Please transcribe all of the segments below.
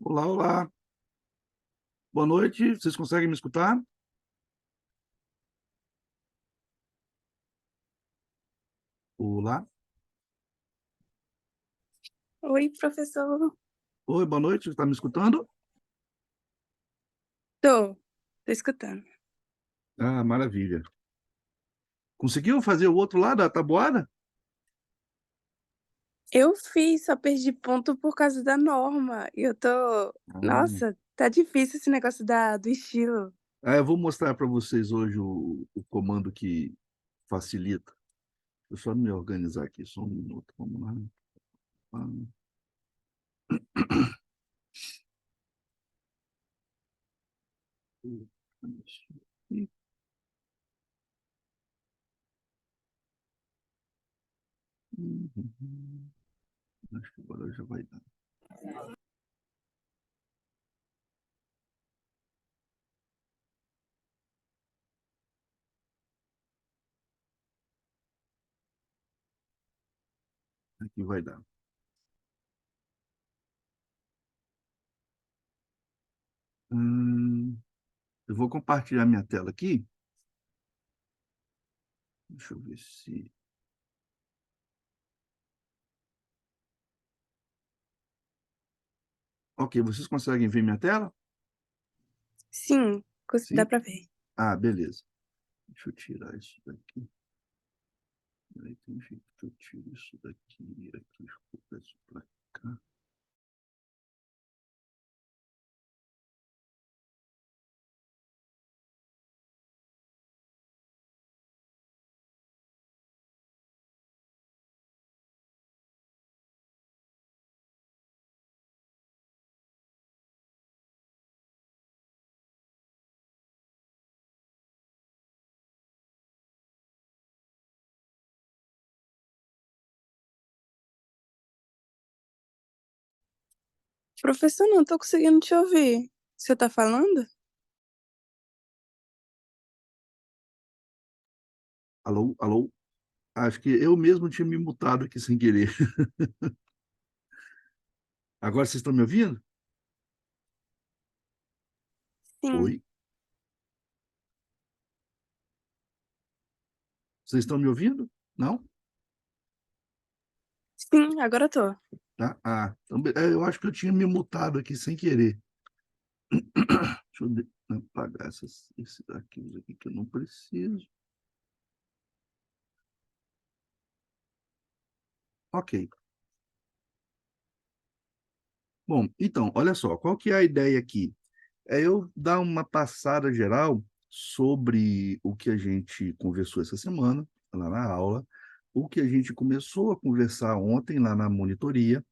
Olá, olá. Boa noite. Vocês conseguem me escutar? Olá. Oi, professor. Oi, boa noite. Está me escutando? Tô escutando. Ah, maravilha. Conseguiu fazer o outro lado da tabuada? Eu fiz, só perdi ponto por causa da norma. Ah. Nossa, tá difícil esse negócio do estilo. Eu vou mostrar para vocês hoje o comando que facilita. Deixa eu só me organizar aqui, só um minuto. Vamos lá. Ah. Uhum. Acho que agora já vai dar. Aqui vai dar. Hum, eu vou compartilhar minha tela aqui. Deixa eu ver se. Ok, vocês conseguem ver minha tela? Sim, dá Sim? pra ver. Ah, beleza. Deixa eu tirar isso daqui. Aí tem jeito que eu tiro isso daqui, aqui, isso pra cá. Professor, não tô conseguindo te ouvir. Você tá falando? Alô, alô? Acho que eu mesmo tinha me mutado aqui sem querer. Agora vocês estão me ouvindo? Sim, Oi? Vocês estão me ouvindo? Não? sim, agora eu tô. Tá? Então, eu acho que eu tinha me mutado aqui sem querer. Deixa eu apagar esses arquivos aqui que eu não preciso. Ok. Bom, então, olha só, qual que é a ideia aqui? É eu dar uma passada geral sobre o que a gente conversou essa semana, lá na aula, o que a gente começou a conversar ontem lá na monitoria,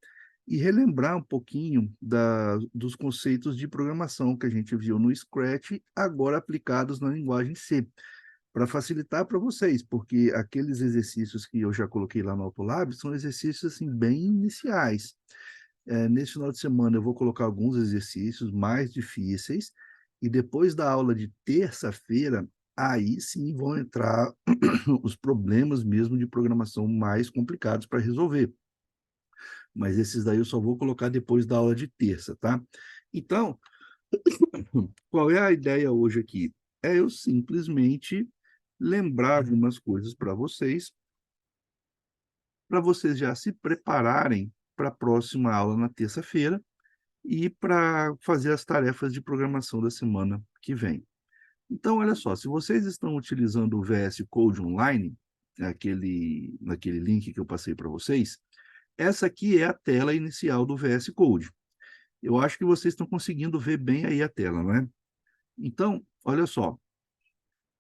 e relembrar um pouquinho dos conceitos de programação que a gente viu no Scratch, agora aplicados na linguagem C, para facilitar para vocês, porque aqueles exercícios que eu já coloquei lá no Autolab são exercícios assim, bem iniciais. Nesse final de semana eu vou colocar alguns exercícios mais difíceis e depois da aula de terça-feira, aí sim vão entrar os problemas mesmo de programação mais complicados para resolver. Mas esses daí eu só vou colocar depois da aula de terça, tá? Então, qual é a ideia hoje aqui? É eu simplesmente lembrar algumas coisas para vocês já se prepararem para a próxima aula na terça-feira e para fazer as tarefas de programação da semana que vem. Então, olha só, se vocês estão utilizando o VS Code Online, naquele link que eu passei para vocês, essa aqui é a tela inicial do VS Code. Eu acho que vocês estão conseguindo ver bem aí a tela, não é? Então, olha só,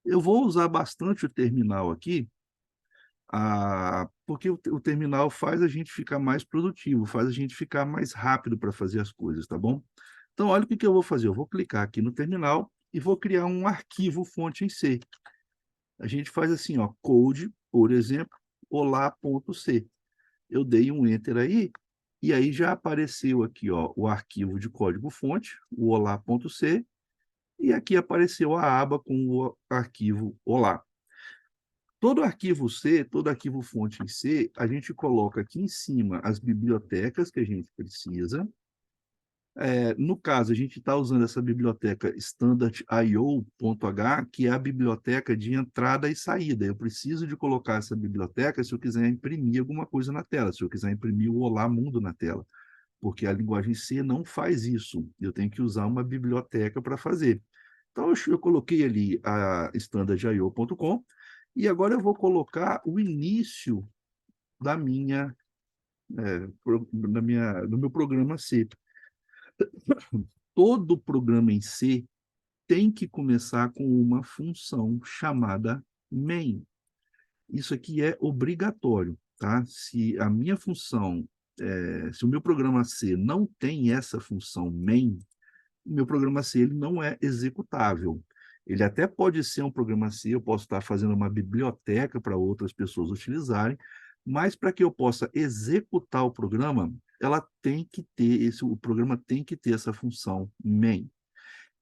eu vou usar bastante o terminal aqui, porque o terminal faz a gente ficar mais produtivo, faz a gente ficar mais rápido para fazer as coisas, tá bom? Então, olha o que eu vou fazer. Eu vou clicar aqui no terminal e vou criar um arquivo fonte em C. A gente faz assim, ó, code, por exemplo, olá.c. Eu dei um enter aí, e aí já apareceu aqui, ó, o arquivo de código-fonte, o olá.c, e aqui apareceu a aba com o arquivo olá. Todo arquivo C, todo arquivo fonte em C, a gente coloca aqui em cima as bibliotecas que a gente precisa, No caso, a gente está usando essa biblioteca standard.io.h, que é a biblioteca de entrada e saída. Eu preciso de colocar essa biblioteca se eu quiser imprimir alguma coisa na tela, se eu quiser imprimir o Olá Mundo na tela, porque a linguagem C não faz isso. Eu tenho que usar uma biblioteca para fazer. Então, eu coloquei ali a standard.io.com e agora eu vou colocar o início da minha, do meu programa C. Todo programa em C tem que começar com uma função chamada main. Isso aqui é obrigatório, tá? Se a minha função, se o meu programa C não tem essa função main, o meu programa C ele não é executável. Ele até pode ser um programa C, eu posso estar fazendo uma biblioteca para outras pessoas utilizarem, mas para que eu possa executar o programa, o programa tem que ter essa função main.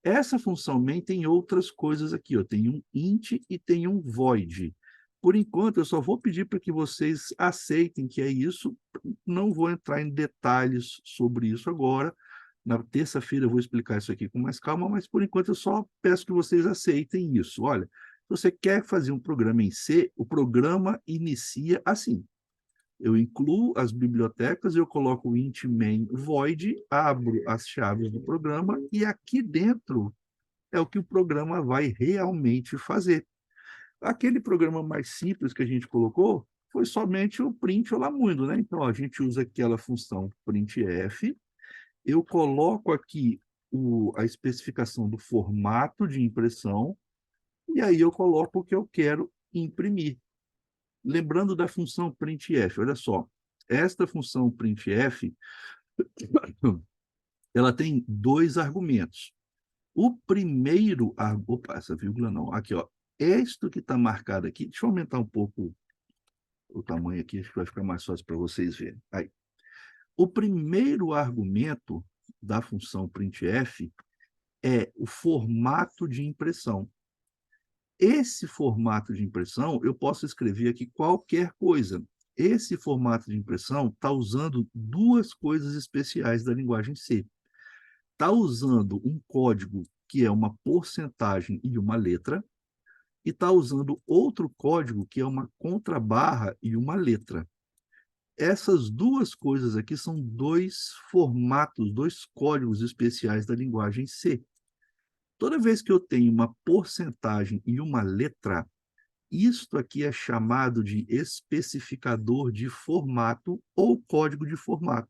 Essa função main tem outras coisas aqui, ó. Tem um int e tem um void. Por enquanto, eu só vou pedir para que vocês aceitem que é isso. Não vou entrar em detalhes sobre isso agora. Na terça-feira eu vou explicar isso aqui com mais calma, mas por enquanto eu só peço que vocês aceitem isso. Olha, se você quer fazer um programa em C, o programa inicia assim. Eu incluo as bibliotecas, eu coloco o int main void, abro as chaves do programa e aqui dentro é o que o programa vai realmente fazer. Aquele programa mais simples que a gente colocou foi somente o print Olá Mundo, né? Então, ó, a gente usa aquela função printf, eu coloco aqui a especificação do formato de impressão e aí eu coloco o que eu quero imprimir. Lembrando da função printf, olha só, esta função printf, ela tem dois argumentos. O primeiro, opa, essa vírgula não, aqui, ó, isto que está marcado aqui, deixa eu aumentar um pouco o tamanho aqui, acho que vai ficar mais fácil para vocês verem. Aí. O primeiro argumento da função printf é o formato de impressão. Esse formato de impressão, eu posso escrever aqui qualquer coisa. Esse formato de impressão está usando duas coisas especiais da linguagem C. Está usando um código que é uma porcentagem e uma letra, e está usando outro código que é uma contrabarra e uma letra. Essas duas coisas aqui são dois formatos, dois códigos especiais da linguagem C. Toda vez que eu tenho uma porcentagem e uma letra, isto aqui é chamado de especificador de formato ou código de formato.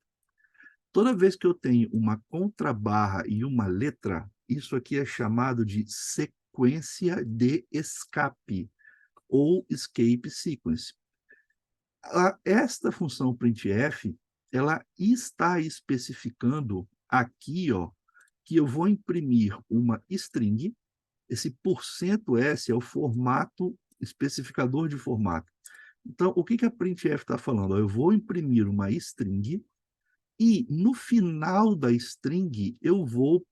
Toda vez que eu tenho uma contrabarra e uma letra, isso aqui é chamado de sequência de escape ou escape sequence. Esta função printf, ela está especificando aqui, ó, que eu vou imprimir uma string. Esse %s é o formato, especificador de formato. Então, o que a printf está falando? Eu vou imprimir uma string e no final da string eu vou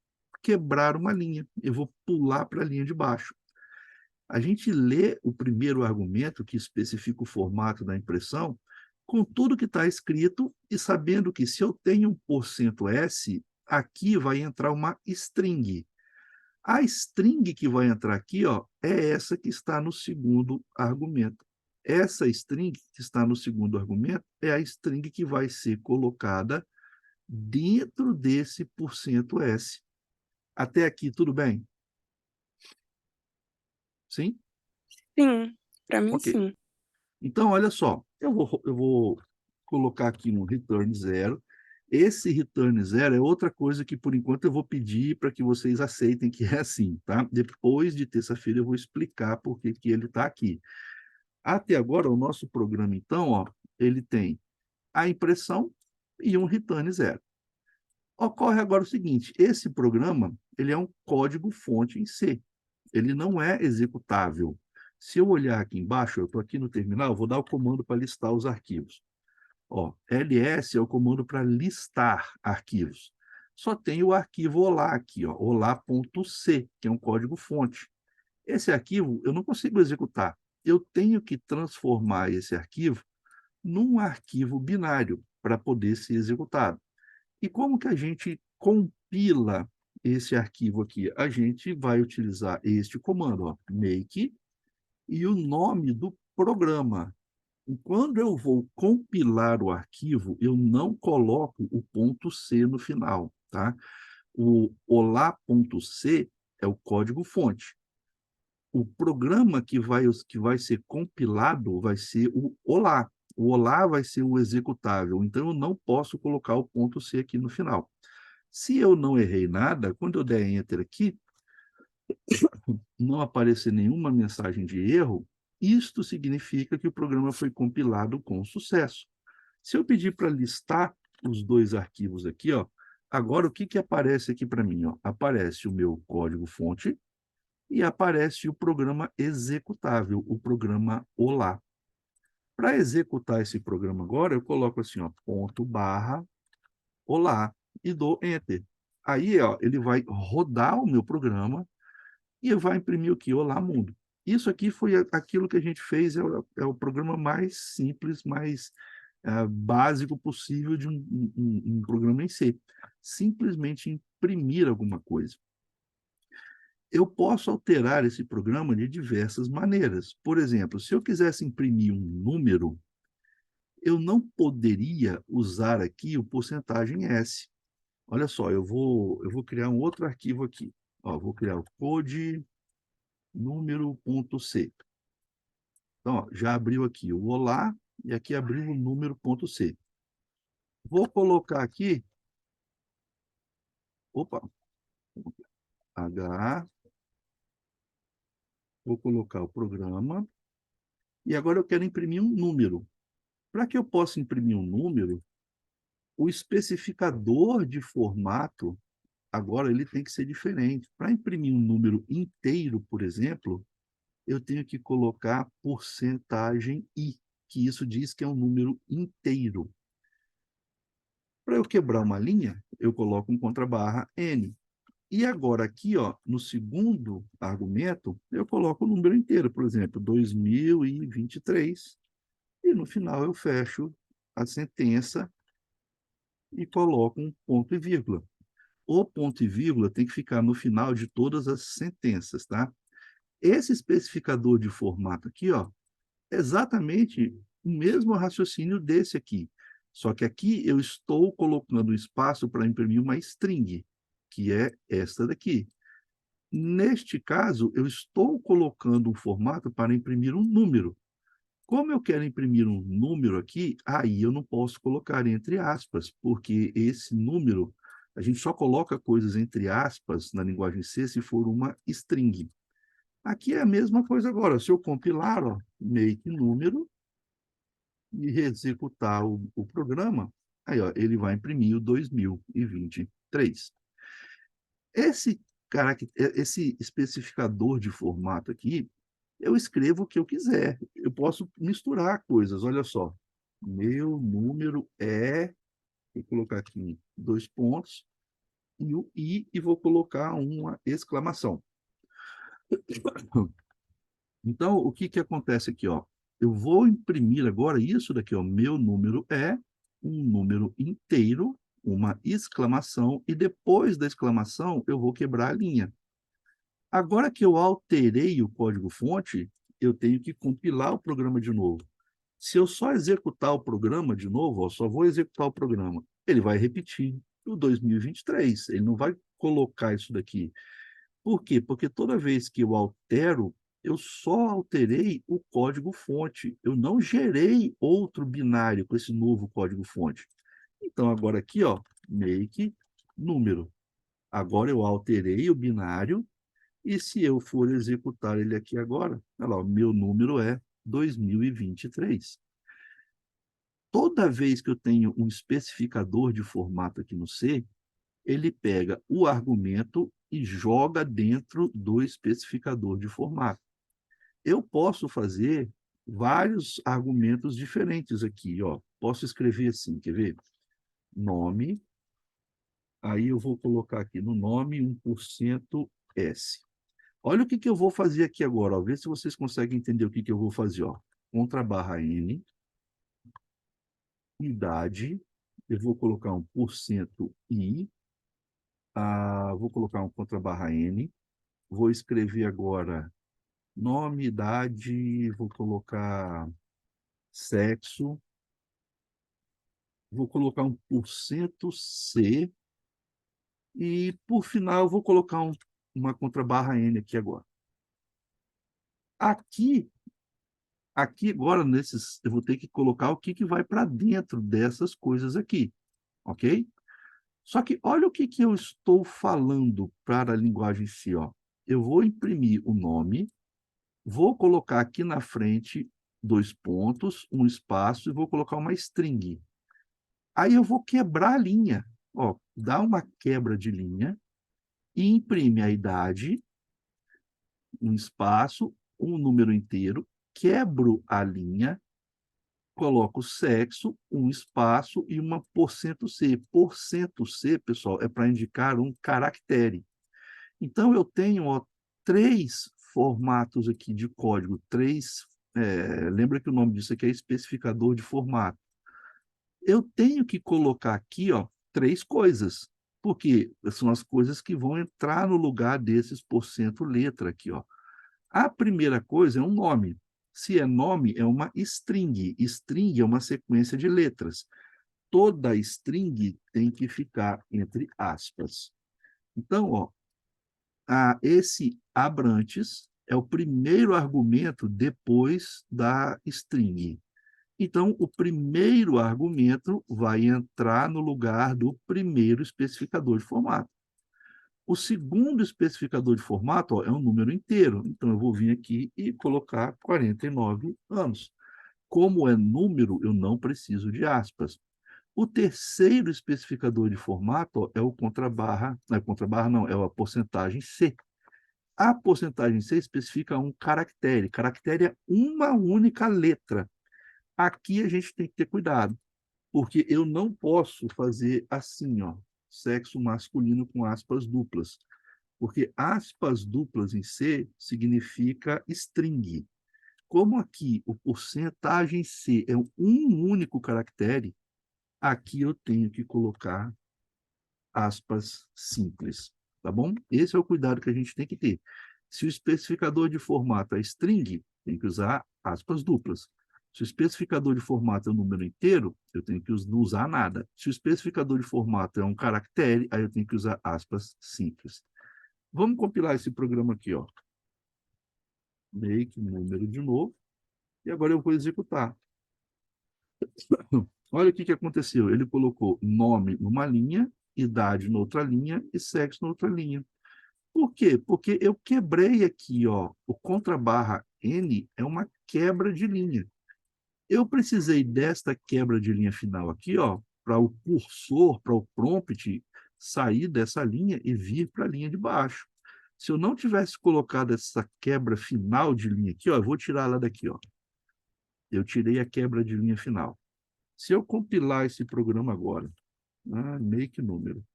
quebrar uma linha, eu vou pular para a linha de baixo. A gente lê o primeiro argumento que especifica o formato da impressão com tudo que está escrito e sabendo que se eu tenho um %s, aqui vai entrar uma string. A string que vai entrar aqui, ó, é essa que está no segundo argumento. Essa string que está no segundo argumento é a string que vai ser colocada dentro desse %s. Até aqui, tudo bem? Sim? Sim, para mim Ok. sim. Então, olha só, eu vou colocar aqui um return zero. Esse return zero é outra coisa que, por enquanto, eu vou pedir para que vocês aceitem que é assim, tá? Depois de terça-feira eu vou explicar por que ele está aqui. Até agora, o nosso programa, então, ó, ele tem a impressão e um return zero. Ocorre agora o seguinte, esse programa, ele é um código-fonte em C. Ele não é executável. Se eu olhar aqui embaixo, eu estou aqui no terminal, vou dar o comando para listar os arquivos. Ó, ls é o comando para listar arquivos. Só tem o arquivo olá aqui, ó, olá.c, que é um código-fonte. Esse arquivo eu não consigo executar. Eu tenho que transformar esse arquivo num arquivo binário para poder ser executado. E como que a gente compila esse arquivo aqui? A gente vai utilizar este comando, ó, make, e o nome do programa. E quando eu vou compilar o arquivo, eu não coloco o ponto C no final, tá? O olá.c é o código-fonte. O programa que vai ser compilado vai ser o olá. O olá vai ser o executável, então eu não posso colocar o ponto C aqui no final. Se eu não errei nada, quando eu der Enter aqui, não aparecer nenhuma mensagem de erro, isto significa que o programa foi compilado com sucesso. Se eu pedir para listar os dois arquivos aqui, ó, agora o que, que aparece aqui para mim? Ó? Aparece o meu código-fonte e aparece o programa executável, o programa Olá. Para executar esse programa agora, eu coloco assim, ó, ponto barra Olá e dou Enter. Aí, ó, ele vai rodar o meu programa e vai imprimir o que? Olá, mundo. Isso aqui foi aquilo que a gente fez, é o programa mais simples, mais básico possível de um programa em C. Simplesmente imprimir alguma coisa. Eu posso alterar esse programa de diversas maneiras. Por exemplo, se eu quisesse imprimir um número, eu não poderia usar aqui o porcentagem S. Olha só, eu vou criar um outro arquivo aqui. Ó, vou criar o code número.c. Então, ó, já abriu aqui o olá e aqui abriu o número.c. Vou colocar aqui, opa, H, vou colocar o programa e agora eu quero imprimir um número. Para que eu possa imprimir um número, o especificador de formato, agora ele tem que ser diferente. Para imprimir um número inteiro, por exemplo, eu tenho que colocar porcentagem i, que isso diz que é um número inteiro. Para eu quebrar uma linha, eu coloco um contrabarra n. E agora aqui, ó, no segundo argumento, eu coloco o número inteiro, por exemplo, 2023, e no final eu fecho a sentença e coloco um ponto e vírgula. O ponto e vírgula tem que ficar no final de todas as sentenças, tá? Esse especificador de formato aqui, ó, é exatamente o mesmo raciocínio desse aqui. Só que aqui eu estou colocando espaço para imprimir uma string, que é esta daqui. Neste caso, eu estou colocando um formato para imprimir um número. Como eu quero imprimir um número aqui, aí eu não posso colocar entre aspas, porque esse número, a gente só coloca coisas entre aspas na linguagem C se for uma string. Aqui é a mesma coisa agora. Se eu compilar, ó, make número e executar o programa, aí ó, ele vai imprimir o 2023. Esse especificador de formato aqui, eu escrevo o que eu quiser. Eu posso misturar coisas. Olha só. Meu número é... Vou colocar aqui 2 pontos e o i e vou colocar uma exclamação. Então, o que, que acontece aqui? Ó? Eu vou imprimir agora isso daqui. Ó. Meu número é um número inteiro, uma exclamação, e depois da exclamação eu vou quebrar a linha. Agora que eu alterei o código-fonte, eu tenho que compilar o programa de novo. Se eu só executar o programa de novo, ó, só vou executar o programa, ele vai repetir o 2023, ele não vai colocar isso daqui. Por quê? Porque toda vez que eu altero, eu só alterei o código-fonte, eu não gerei outro binário com esse novo código-fonte. Então, agora aqui, ó, make número. Agora eu alterei o binário, e se eu for executar ele aqui agora, olha lá, o meu número é 2023. Toda vez que eu tenho um especificador de formato aqui no C, ele pega o argumento e joga dentro do especificador de formato. Eu posso fazer vários argumentos diferentes aqui, ó. Posso escrever assim, quer ver? Nome, aí eu vou colocar aqui no nome 1% S. Olha o que, que eu vou fazer aqui agora, ó. Vê se vocês conseguem entender o que, que eu vou fazer, ó. Contra-barra N, idade, eu vou colocar 1% I, Vou colocar um contrabarra N. Vou escrever agora nome, idade, vou colocar sexo, vou colocar um porcento C e, por final, vou colocar uma contrabarra N aqui agora. Aqui, aqui agora, eu vou ter que colocar o que vai para dentro dessas coisas aqui, ok? Só que olha o que eu estou falando para a linguagem em si, ó. Eu vou imprimir o nome, vou colocar aqui na frente 2 pontos, um espaço e vou colocar uma string. Aí eu vou quebrar a linha, ó, dá uma quebra de linha e imprime a idade, um espaço, um número inteiro, quebro a linha, coloco sexo, um espaço e uma porcento C. Porcento C, pessoal, é para indicar um caractere. Então, eu tenho, ó, 3 formatos aqui de código, lembra que o nome disso aqui é especificador de formato. Eu tenho que colocar aqui, ó, 3 coisas, porque são as coisas que vão entrar no lugar desses porcento letra aqui, ó. A primeira coisa é um nome. Se é nome, é uma string. String é uma sequência de letras. Toda string tem que ficar entre aspas. Então, ó, esse Abrantes é o primeiro argumento depois da string. Então, o primeiro argumento vai entrar no lugar do primeiro especificador de formato. O segundo especificador de formato, ó, é um número inteiro. Então, eu vou vir aqui e colocar 49 anos. Como é número, eu não preciso de aspas. O terceiro especificador de formato, ó, é o contrabarra, não é contrabarra, não, é a porcentagem C. A porcentagem C especifica um caractere. Caractere é uma única letra. Aqui a gente tem que ter cuidado, porque eu não posso fazer assim, ó, sexo masculino com aspas duplas, porque aspas duplas em C significa string. Como aqui o porcentagem C é um único caractere, aqui eu tenho que colocar aspas simples, tá bom? Esse é o cuidado que a gente tem que ter. Se o especificador de formato é string, tem que usar aspas duplas. Se o especificador de formato é um número inteiro, eu tenho que não usar nada. Se o especificador de formato é um caractere, aí eu tenho que usar aspas simples. Vamos compilar esse programa aqui, ó. Make número de novo. E agora eu vou executar. Olha o que aconteceu. Ele colocou nome numa linha, idade noutra linha e sexo noutra linha. Por quê? Porque eu quebrei aqui, ó, o contrabarra N é uma quebra de linha. Eu precisei desta quebra de linha final aqui, ó, para o cursor, para o prompt sair dessa linha e vir para a linha de baixo. Se eu não tivesse colocado essa quebra final de linha aqui, ó, eu vou tirar ela daqui, ó. Eu tirei a quebra de linha final. Se eu compilar esse programa agora, make número,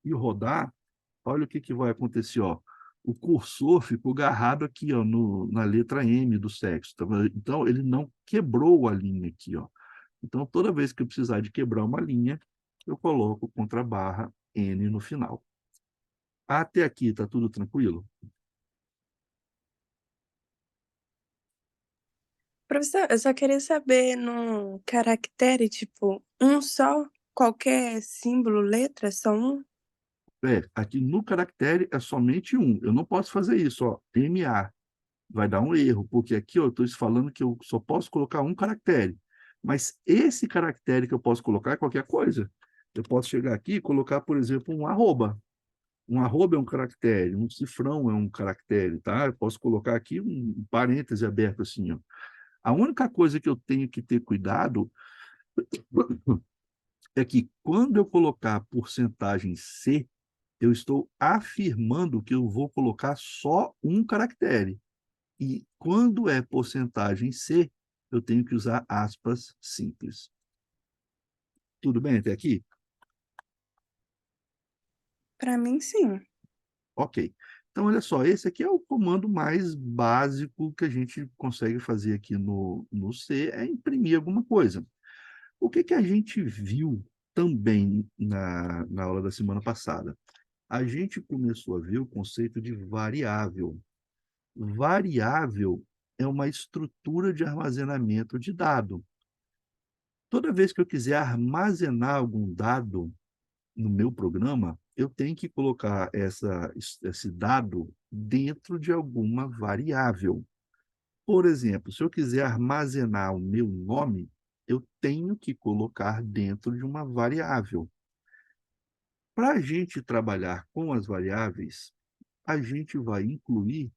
e rodar, olha o que vai acontecer, ó. O cursor ficou agarrado aqui, ó, na letra M do sexo. Tá? Então, ele não quebrou a linha aqui, ó. Então, toda vez que eu precisar de quebrar uma linha, eu coloco contra barra N no final. Até aqui, está tudo tranquilo? Professor, eu só queria saber no caractere, tipo, um só, qualquer símbolo, letra, só um? Aqui no caractere é somente um. Eu não posso fazer isso, ó, MA. Vai dar um erro, porque aqui ó, eu estou falando que eu só posso colocar um caractere. Mas esse caractere que eu posso colocar é qualquer coisa. Eu posso chegar aqui e colocar, por exemplo, um arroba. Um arroba é um caractere, um cifrão é um caractere, tá? Eu posso colocar aqui um parêntese aberto assim, ó. A única coisa que eu tenho que ter cuidado é que quando eu colocar porcentagem C, eu estou afirmando que eu vou colocar só um caractere. E quando é porcentagem C, eu tenho que usar aspas simples. Tudo bem até aqui? Para mim, sim. Ok. Então, olha só, esse aqui é o comando mais básico que a gente consegue fazer aqui no C, é imprimir alguma coisa. O que a gente viu também na aula da semana passada? a gente começou a ver o conceito de variável. Variável é uma estrutura de armazenamento de dado. Toda vez que eu quiser armazenar algum dado no meu programa, eu tenho que colocar esse dado dentro de alguma variável. Por exemplo, se eu quiser armazenar o meu nome, eu tenho que colocar dentro de uma variável. Para a gente trabalhar com as variáveis, a gente vai incluir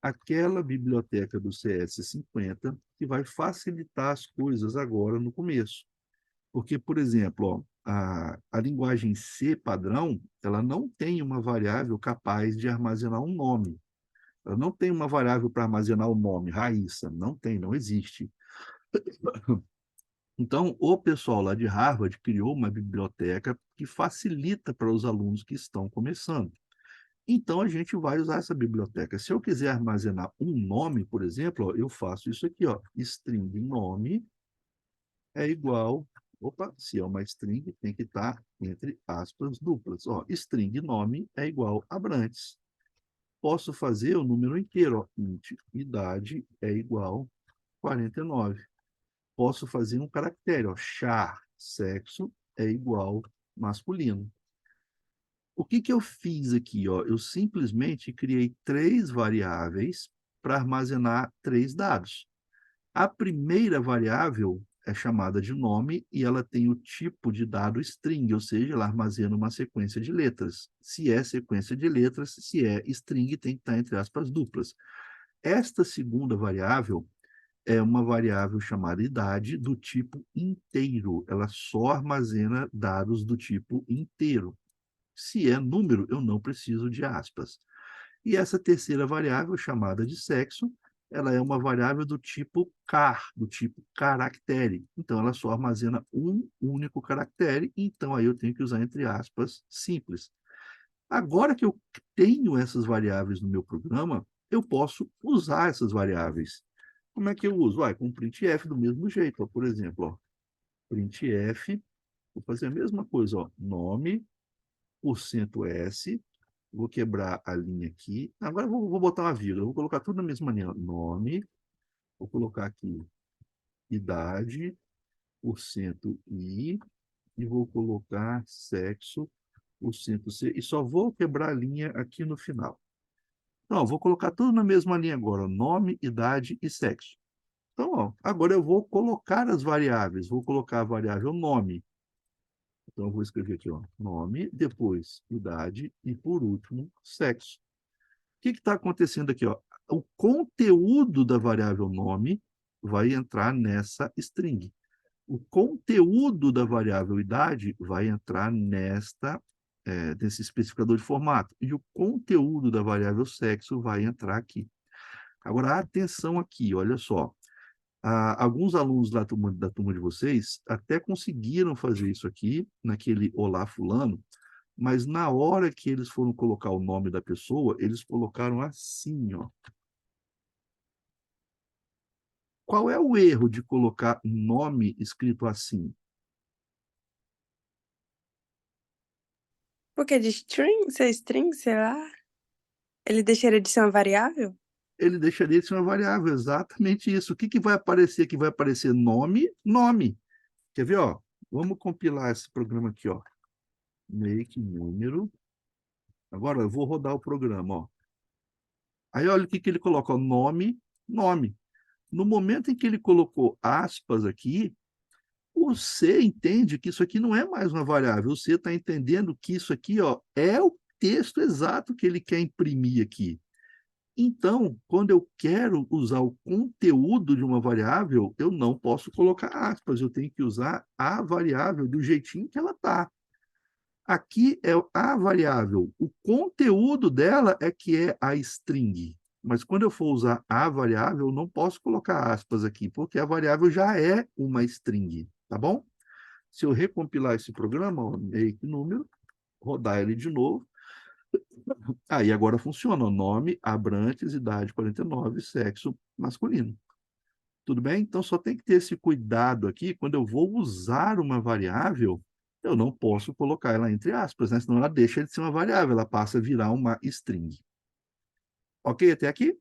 aquela biblioteca do CS50 que vai facilitar as coisas agora no começo. Porque, por exemplo, ó, a linguagem C padrão, ela não tem uma variável capaz de armazenar um nome. Ela não tem uma variável para armazenar o nome, Raíssa. Não tem, não existe. Então, o pessoal lá de Harvard criou uma biblioteca que facilita para os alunos que estão começando. Então, a gente vai usar essa biblioteca. Se eu quiser armazenar um nome, por exemplo, ó, eu faço isso aqui, ó, string nome é igual. Opa, se é uma string, tem que estar entre aspas duplas. Ó, string nome é igual a Abrantes. Posso fazer o número inteiro, ó, int idade é igual a 49. Posso fazer um caractere, ó, char, sexo é igual masculino. O que que eu fiz aqui? Ó? Eu simplesmente criei três variáveis para armazenar três dados. A primeira variável é chamada de nome e ela tem o tipo de dado string, ou seja, ela armazena uma sequência de letras. Se é sequência de letras, se é string, tem que estar entre aspas duplas. Esta segunda variável é uma variável chamada idade do tipo inteiro. Ela só armazena dados do tipo inteiro. Se é número, eu não preciso de aspas. E essa terceira variável, chamada de sexo, ela é uma variável do tipo char, do tipo caractere. Então, ela só armazena um único caractere, então aí eu tenho que usar entre aspas simples. Agora que eu tenho essas variáveis no meu programa, eu posso usar essas variáveis. Como é que eu uso? Com printf do mesmo jeito, ó, por exemplo, ó, printf, vou fazer a mesma coisa, ó, nome, %s, vou quebrar a linha aqui. Agora eu vou botar uma vírgula, vou colocar tudo na mesma linha. Nome, vou colocar aqui idade, %i, e vou colocar sexo, %c, e só vou quebrar a linha aqui no final. Então, vou colocar tudo na mesma linha agora, nome, idade e sexo. Então, ó, agora eu vou colocar as variáveis, vou colocar a variável nome. Então, eu vou escrever aqui, ó, nome, depois idade e, por último, sexo. O que está acontecendo aqui? Ó? O conteúdo da variável nome vai entrar nessa string. O conteúdo da variável idade vai entrar nesse especificador de formato. E o conteúdo da variável sexo vai entrar aqui. Agora, atenção aqui, olha só. Alguns alunos da turma de vocês até conseguiram fazer isso aqui, naquele Olá Fulano, mas na hora que eles foram colocar o nome da pessoa, eles colocaram assim, ó. Qual é o erro de colocar nome escrito assim? Porque de string, ser string, sei lá, ele deixaria de ser uma variável? Ele deixaria de ser uma variável, exatamente isso. O que, que vai aparecer aqui? Vai aparecer nome, nome. Quer ver, ó? Vamos compilar esse programa aqui, ó. Make número. Agora eu vou rodar o programa, ó. Aí olha o que, que ele colocou, nome, nome. No momento em que ele colocou aspas aqui, o C entende que isso aqui não é mais uma variável. O C está entendendo que isso aqui, ó, é o texto exato que ele quer imprimir aqui. Então, quando eu quero usar o conteúdo de uma variável, eu não posso colocar aspas, eu tenho que usar a variável do jeitinho que ela está. Aqui é a variável, o conteúdo dela é que é a string. Mas quando eu for usar a variável, eu não posso colocar aspas aqui, porque a variável já é uma string, tá bom? Se eu recompilar esse programa, ó, make número, rodar ele de novo, aí agora funciona, ó, nome, Abrantes, idade 49, sexo masculino. Tudo bem? Então só tem que ter esse cuidado aqui, quando eu vou usar uma variável, eu não posso colocar ela entre aspas, né? Senão ela deixa de ser uma variável, ela passa a virar uma string. Ok até aqui?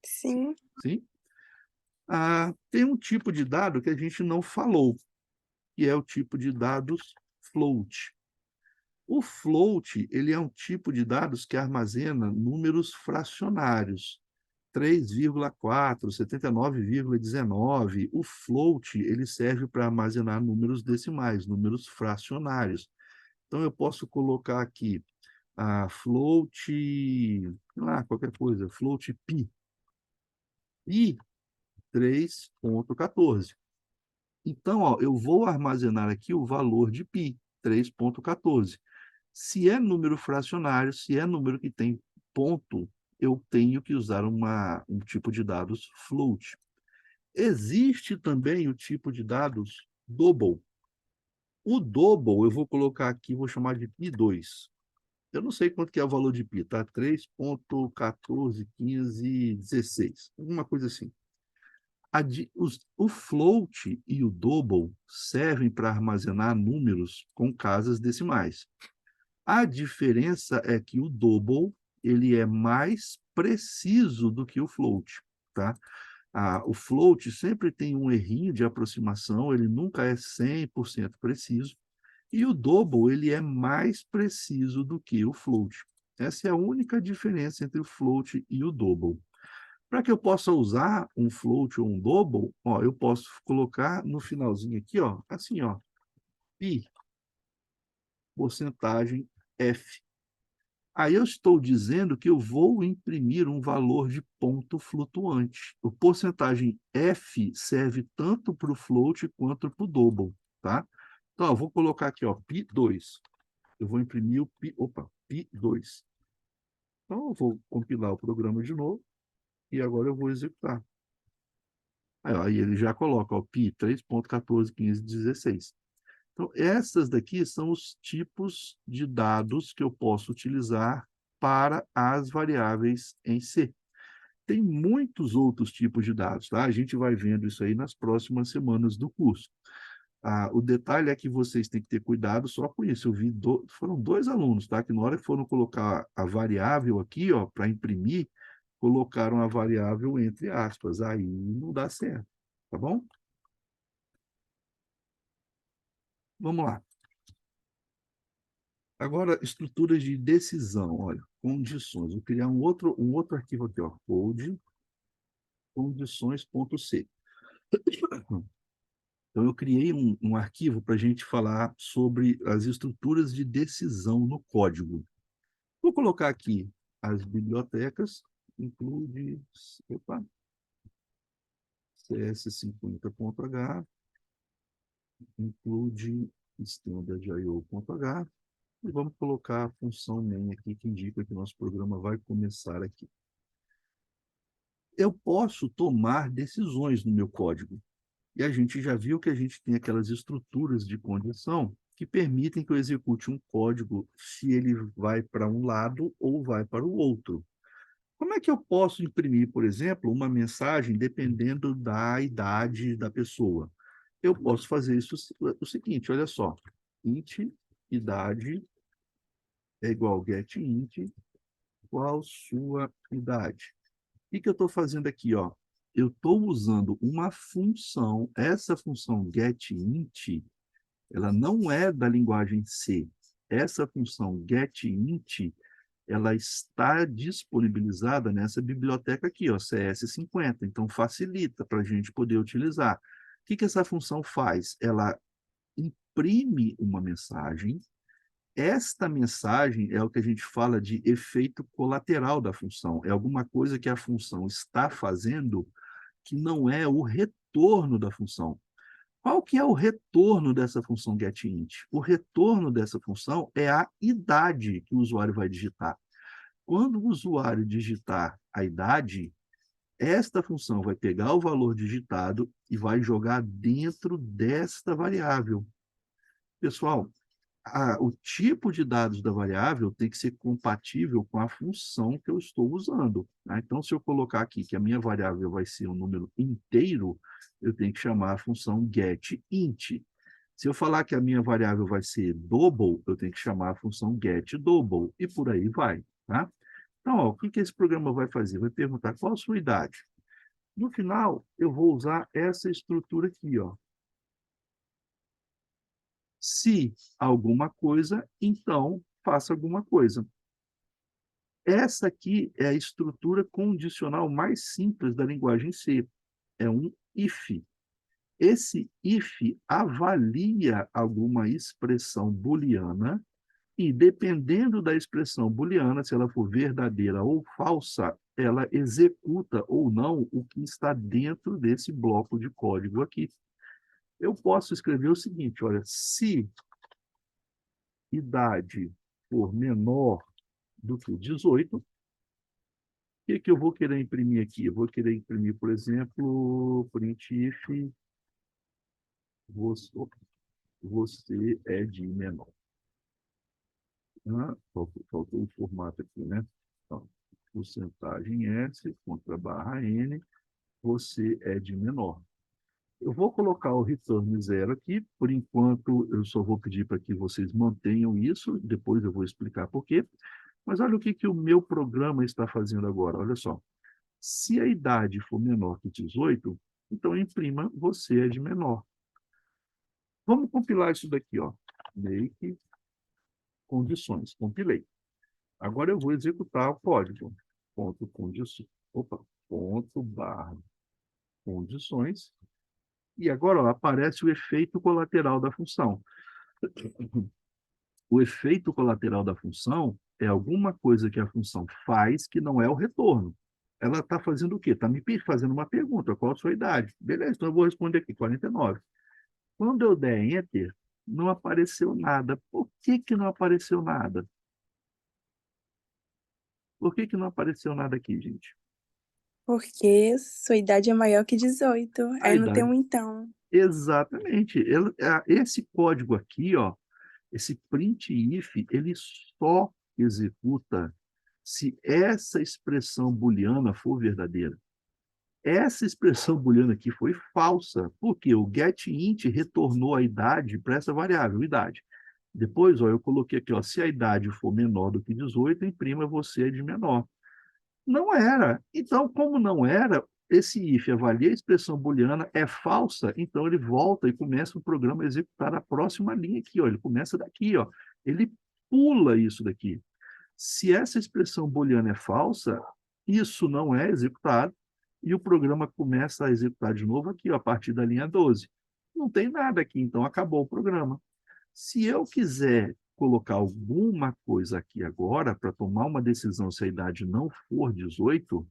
Sim. Sim? Tem um tipo de dado que a gente não falou, que é o tipo de dados float. O float, ele é um tipo de dados que armazena números fracionários. 3,4, 79,19. O float, ele serve para armazenar números decimais, números fracionários. Então, eu posso colocar aqui a float, sei lá, qualquer coisa, float pi, e 3,14. Então, ó, eu vou armazenar aqui o valor de π, 3,14. Se é número fracionário, se é número que tem ponto, eu tenho que usar um tipo de dados float. Existe também o tipo de dados double. O double, eu vou colocar aqui, vou chamar de π2. Eu não sei quanto que é o valor de π, tá? 3,141516, alguma coisa assim. O float e o double servem para armazenar números com casas decimais. A diferença é que o double ele é mais preciso do que o float, tá? O float sempre tem um errinho de aproximação, ele nunca é 100% preciso, e o double ele é mais preciso do que o float. Essa é a única diferença entre o float e o double. Para que eu possa usar um float ou um double, ó, eu posso colocar no finalzinho aqui, ó, assim, ó, pi, porcentagem f. Aí eu estou dizendo que eu vou imprimir um valor de ponto flutuante. O porcentagem f serve tanto para o float quanto para o double, tá? Então, eu vou colocar aqui, ó, pi2. Eu vou imprimir o pi2. Então, eu vou compilar o programa de novo e agora eu vou executar. Aí ele já coloca o pi 3,141516. Então, essas daqui são os tipos de dados que eu posso utilizar para as variáveis em C. Tem muitos outros tipos de dados, tá? A gente vai vendo isso aí nas próximas semanas do curso. O detalhe é que vocês têm que ter cuidado só com isso. Foram dois alunos, tá? Que na hora que foram colocar a variável aqui, ó, para imprimir, colocaram a variável entre aspas. Aí não dá certo, tá bom? Vamos lá. Agora, estruturas de decisão, olha, condições. Vou criar um outro arquivo aqui, ó, code condições.c. Então, eu criei um arquivo para a gente falar sobre as estruturas de decisão no código. Vou colocar aqui as bibliotecas, include cs50.h, include standard.io.h, e vamos colocar a função main aqui, que indica que o nosso programa vai começar aqui. Eu posso tomar decisões no meu código. E a gente já viu que a gente tem aquelas estruturas de condição que permitem que eu execute um código se ele vai para um lado ou vai para o outro. Como é que eu posso imprimir, por exemplo, uma mensagem dependendo da idade da pessoa? Eu posso fazer isso o seguinte, olha só. Int idade é igual getInt, qual sua idade? O que eu estou fazendo aqui? Ó? Eu estou usando uma função, essa função getInt, ela não é da linguagem C. Essa função getInt, ela está disponibilizada nessa biblioteca aqui, ó, CS50. Então, facilita para a gente poder utilizar. O que essa função faz? Ela imprime uma mensagem. Esta mensagem é o que a gente fala de efeito colateral da função. É alguma coisa que a função está fazendo que não é o retorno da função. Qual que é o retorno dessa função getInt? O retorno dessa função é a idade que o usuário vai digitar. Quando o usuário digitar a idade, esta função vai pegar o valor digitado e vai jogar dentro desta variável. Pessoal, o tipo de dados da variável tem que ser compatível com a função que eu estou usando, né? Então, se eu colocar aqui que a minha variável vai ser um número inteiro, eu tenho que chamar a função getInt. Se eu falar que a minha variável vai ser double, eu tenho que chamar a função getDouble, e por aí vai, tá? Então, ó, o que esse programa vai fazer? Vai perguntar qual a sua idade. No final, eu vou usar essa estrutura aqui, ó. Se alguma coisa, então faça alguma coisa. Essa aqui é a estrutura condicional mais simples da linguagem C. É um if. Esse if avalia alguma expressão booleana e, dependendo da expressão booleana, se ela for verdadeira ou falsa, ela executa ou não o que está dentro desse bloco de código aqui. Eu posso escrever o seguinte, olha, se idade for menor do que 18, o que eu vou querer imprimir aqui? Eu vou querer imprimir, por exemplo, printf, você é de menor. Faltou o formato aqui, né? Então, porcentagem S contra barra N, você é de menor. Eu vou colocar o return zero aqui, por enquanto eu só vou pedir para que vocês mantenham isso, depois eu vou explicar por quê. Mas olha o que o meu programa está fazendo agora, olha só. Se a idade for menor que 18, então imprima você é de menor. Vamos compilar isso daqui, ó. Make condições. Compilei. Agora eu vou executar o código. Ponto condições. Opa, ponto barra condições. E agora ó, aparece o efeito colateral da função. O efeito colateral da função é alguma coisa que a função faz que não é o retorno. Ela está fazendo o quê? Está me fazendo uma pergunta, qual a sua idade? Beleza, então eu vou responder aqui, 49. Quando eu der Enter, não apareceu nada. Por que não apareceu nada? Por que não apareceu nada aqui, gente? Porque sua idade é maior que 18. A Aí não tem idade. um então. Exatamente. Esse código aqui, ó, esse printf, ele só executa se essa expressão booleana for verdadeira. Essa expressão booleana aqui foi falsa, porque o getInt retornou a idade para essa variável, idade. Depois, ó, eu coloquei aqui, ó, se a idade for menor do que 18, imprima você é de menor. Não era. Então, como não era, esse if avalia a expressão booleana, é falsa, então ele volta e começa o programa a executar a próxima linha aqui, ó. Ele começa daqui, ó. Ele pula isso daqui. Se essa expressão booleana é falsa, isso não é executado e o programa começa a executar de novo aqui, ó, a partir da linha 12. Não tem nada aqui, então acabou o programa. Se eu quiser colocar alguma coisa aqui agora para tomar uma decisão se a idade não for 18,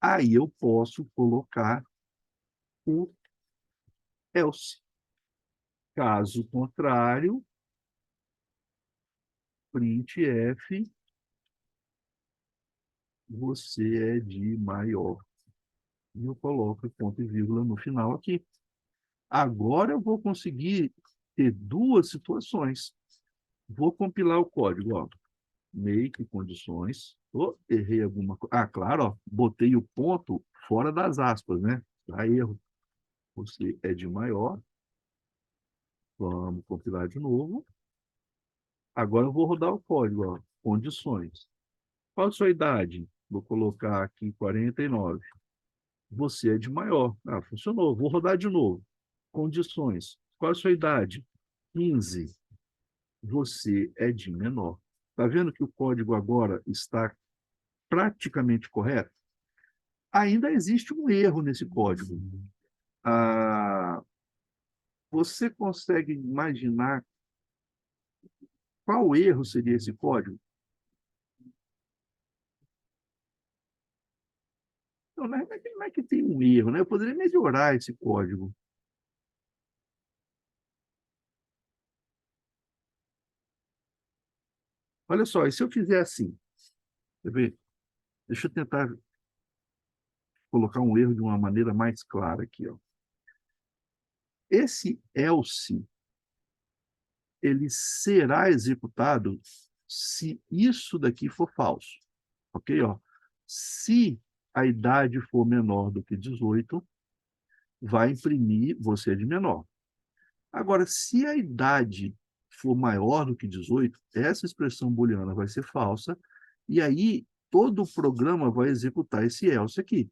aí eu posso colocar o else. Caso contrário, printf, você é de maior. E eu coloco ponto e vírgula no final aqui. Agora eu vou conseguir ter duas situações. Vou compilar o código, ó. Make condições. Oh, errei alguma coisa. Ah, claro, ó, botei o ponto fora das aspas, né? Dá erro. Você é de maior. Vamos compilar de novo. Agora eu vou rodar o código, ó. Condições. Qual a sua idade? Vou colocar aqui 49. Você é de maior. Ah, funcionou. Vou rodar de novo. Condições. Qual a sua idade? 15. Você é de menor. Está vendo que o código agora está praticamente correto? Ainda existe um erro nesse código. Ah, você consegue imaginar qual erro seria esse código? Então, não é que tem um erro, né? Eu poderia melhorar esse código. Olha só, e se eu fizer assim? Quer ver? Deixa eu tentar colocar um erro de uma maneira mais clara aqui. Ó. Esse else ele será executado se isso daqui for falso. Ok? Ó, se a idade for menor do que 18, vai imprimir você de menor. Agora, se a idade for maior do que 18, essa expressão booleana vai ser falsa, e aí todo o programa vai executar esse else aqui.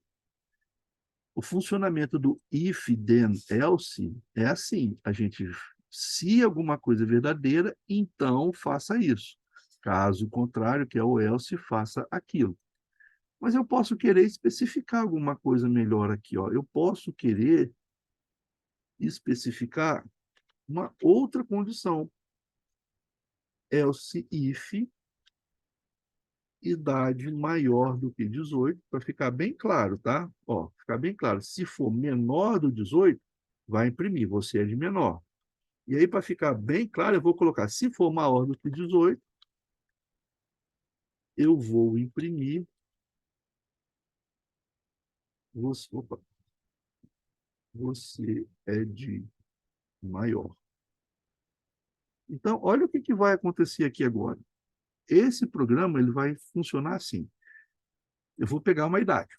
O funcionamento do if, then, else é assim: se alguma coisa é verdadeira, então faça isso. Caso contrário, que é o else, faça aquilo. Mas eu posso querer especificar alguma coisa melhor aqui. Ó. Eu posso querer especificar uma outra condição. Else if idade maior do que 18, para ficar bem claro, tá? Ó, ficar bem claro. Se for menor do 18, vai imprimir, você é de menor. E aí, para ficar bem claro, eu vou colocar, se for maior do que 18, eu vou imprimir, opa, você é de maior. Então, olha o que vai acontecer aqui agora. Esse programa ele vai funcionar assim. Eu vou pegar uma idade.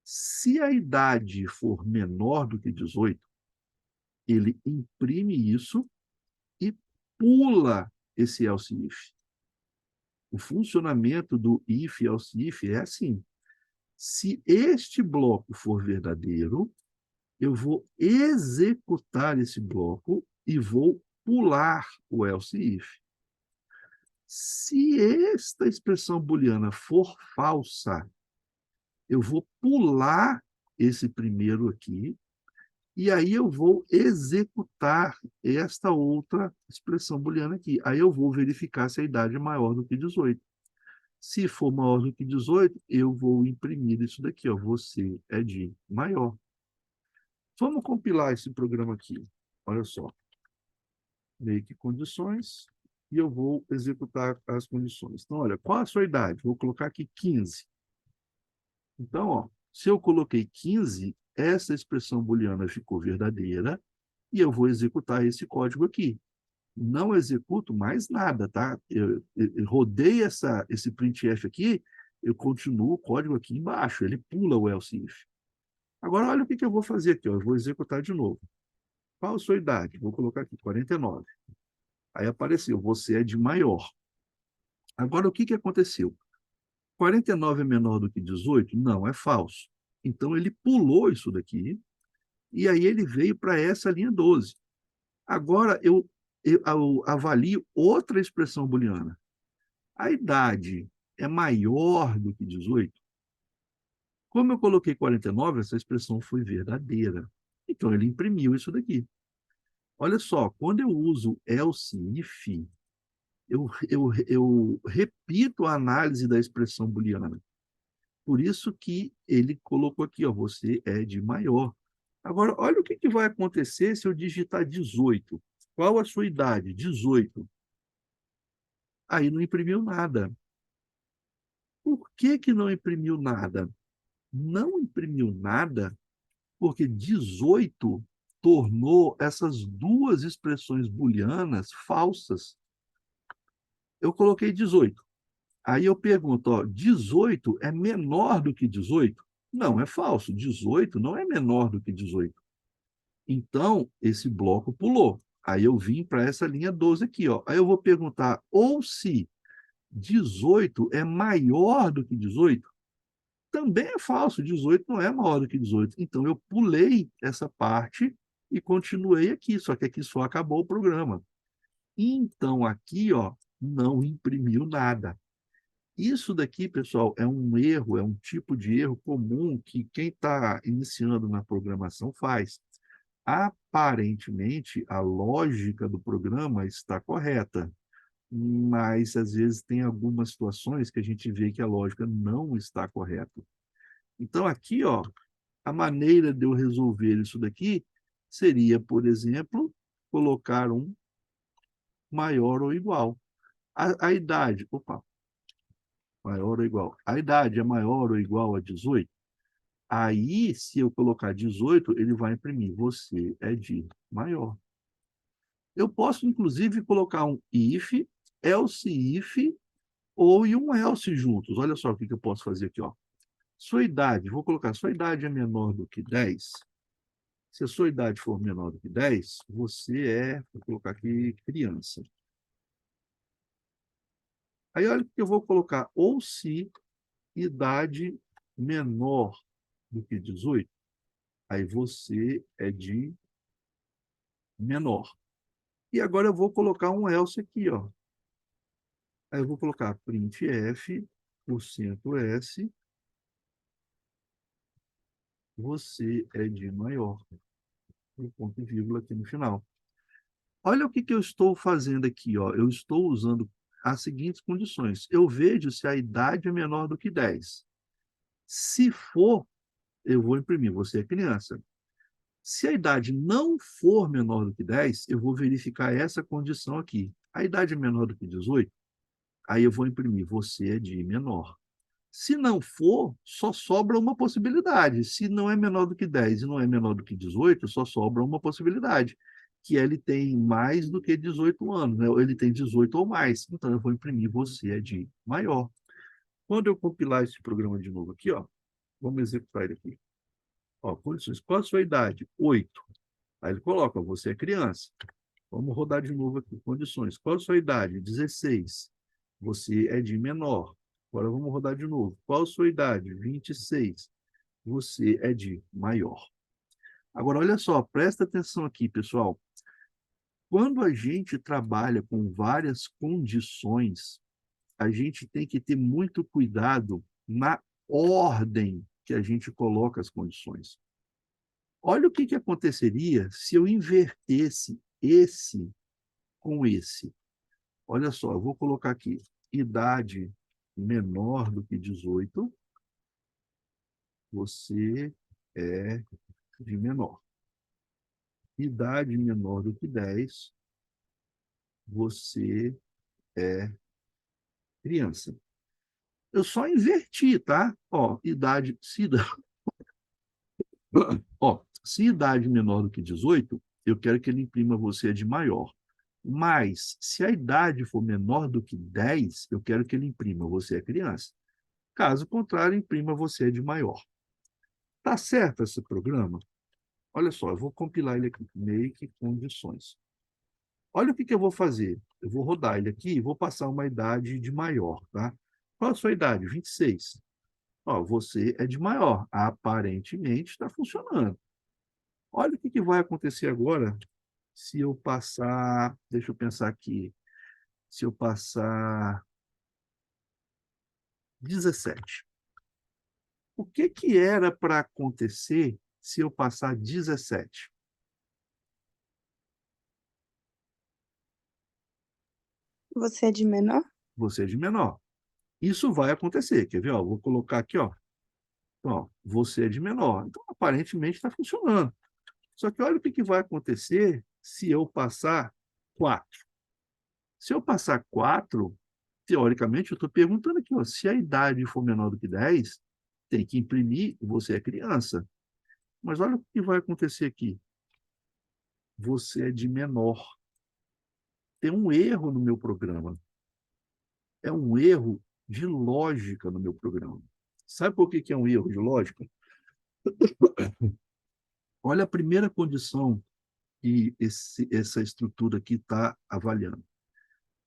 Se a idade for menor do que 18, ele imprime isso e pula esse else if. O funcionamento do if else if é assim: se este bloco for verdadeiro, eu vou executar esse bloco e vou pular o else if. Se esta expressão booleana for falsa, eu vou pular esse primeiro aqui e aí eu vou executar esta outra expressão booleana aqui. Aí eu vou verificar se a idade é maior do que 18. Se for maior do que 18, eu vou imprimir isso daqui, ó. Você é de maior. Vamos compilar esse programa aqui. Olha só. Make condições e eu vou executar as condições. Então, olha, qual a sua idade? Vou colocar aqui 15. Então, ó, se eu coloquei 15, essa expressão booleana ficou verdadeira e eu vou executar esse código aqui. Não executo mais nada, tá? Eu rodei esse printf aqui, eu continuo o código aqui embaixo, ele pula o else if. Agora, olha o que eu vou fazer aqui, ó. Eu vou executar de novo. Qual a sua idade? Vou colocar aqui 49. Aí apareceu, você é de maior. Agora, o que aconteceu? 49 é menor do que 18? Não, é falso. Então, ele pulou isso daqui, e aí ele veio para essa linha 12. Agora, eu avalio outra expressão booleana. A idade é maior do que 18? Como eu coloquei 49, essa expressão foi verdadeira. Então, ele imprimiu isso daqui. Olha só, quando eu uso else if, eu repito a análise da expressão booleana. Por isso que ele colocou aqui, ó, você é de maior. Agora, olha o que vai acontecer se eu digitar 18. Qual a sua idade? 18. Aí não imprimiu nada. Por que não imprimiu nada? Não imprimiu nada porque 18 tornou essas duas expressões booleanas falsas. Eu coloquei 18. Aí eu pergunto, ó, 18 é menor do que 18? Não, é falso. 18 não é menor do que 18. Então, esse bloco pulou. Aí eu vim para essa linha 12 aqui, ó. Aí eu vou perguntar, ou se 18 é maior do que 18? Também é falso, 18 não é maior do que 18. Então, eu pulei essa parte e continuei aqui, só que aqui só acabou o programa. Então, aqui, ó, não imprimiu nada. Isso daqui, pessoal, é um erro, é um tipo de erro comum que quem está iniciando na programação faz. Aparentemente, a lógica do programa está correta, mas às vezes tem algumas situações que a gente vê que a lógica não está correta. Então, aqui, ó, a maneira de eu resolver isso daqui seria, por exemplo, colocar um maior ou igual. A idade, opa, maior ou igual. A idade é maior ou igual a 18? Aí, se eu colocar 18, ele vai imprimir. Você é de maior. Eu posso, inclusive, colocar um if, else if, ou e um else juntos. Olha só o que eu posso fazer aqui, ó. Sua idade, vou colocar, sua idade é menor do que 10. Se a sua idade for menor do que 10, você é, vou colocar aqui, criança. Aí olha o que eu vou colocar, ou se idade menor do que 18, aí você é de menor. E agora eu vou colocar um else aqui, ó. Aí eu vou colocar printf, %s, você é de maior. Um ponto e vírgula aqui no final. Olha o que eu estou fazendo aqui, ó. Eu estou usando as seguintes condições. Eu vejo se a idade é menor do que 10. Se for, eu vou imprimir, você é criança. Se a idade não for menor do que 10, eu vou verificar essa condição aqui. A idade é menor do que 18, aí eu vou imprimir, você é de menor. Se não for, só sobra uma possibilidade. Se não é menor do que 10 e não é menor do que 18, só sobra uma possibilidade, que ele tem mais do que 18 anos, né? Ele tem 18 ou mais. Então, eu vou imprimir você é de maior. Quando eu compilar esse programa de novo aqui, ó, vamos executar ele aqui. Ó, condições. Qual a sua idade? 8. Aí ele coloca, você é criança. Vamos rodar de novo aqui. Condições. Qual a sua idade? 16. Você é de menor. Agora vamos rodar de novo. Qual a sua idade? 26. Você é de maior. Agora, olha só, presta atenção aqui, pessoal. Quando a gente trabalha com várias condições, a gente tem que ter muito cuidado na ordem que a gente coloca as condições. Olha o que aconteceria se eu invertesse esse com esse. Olha só, eu vou colocar aqui, idade menor do que 18, você é de menor. Idade menor do que 10, você é criança. Eu só inverti, tá? Ó, se idade menor do que 18, eu quero que ele imprima você é de maior. Mas, se a idade for menor do que 10, eu quero que ele imprima você é criança. Caso contrário, imprima você é de maior. Tá certo esse programa? Olha só, eu vou compilar ele aqui, make condições. Olha o que eu vou fazer. Eu vou rodar ele aqui e vou passar uma idade de maior, tá? Qual a sua idade? 26. Ó, você é de maior. Aparentemente está funcionando. Olha o que vai acontecer agora se eu passar, deixa eu pensar aqui, se eu passar 17. O que era para acontecer se eu passar 17? Você é de menor? Você é de menor. Isso vai acontecer, quer ver? Ó, vou colocar aqui, ó. Então, ó, você é de menor. Então, aparentemente está funcionando. Só que olha o que vai acontecer se eu passar 4. Se eu passar 4, teoricamente, eu estou perguntando aqui, ó, se a idade for menor do que 10, tem que imprimir, você é criança. Mas olha o que vai acontecer aqui. Você é de menor. Tem um erro no meu programa. É um erro de lógica no meu programa. Sabe por que é um erro de lógica? Olha a primeira condição que essa estrutura aqui está avaliando.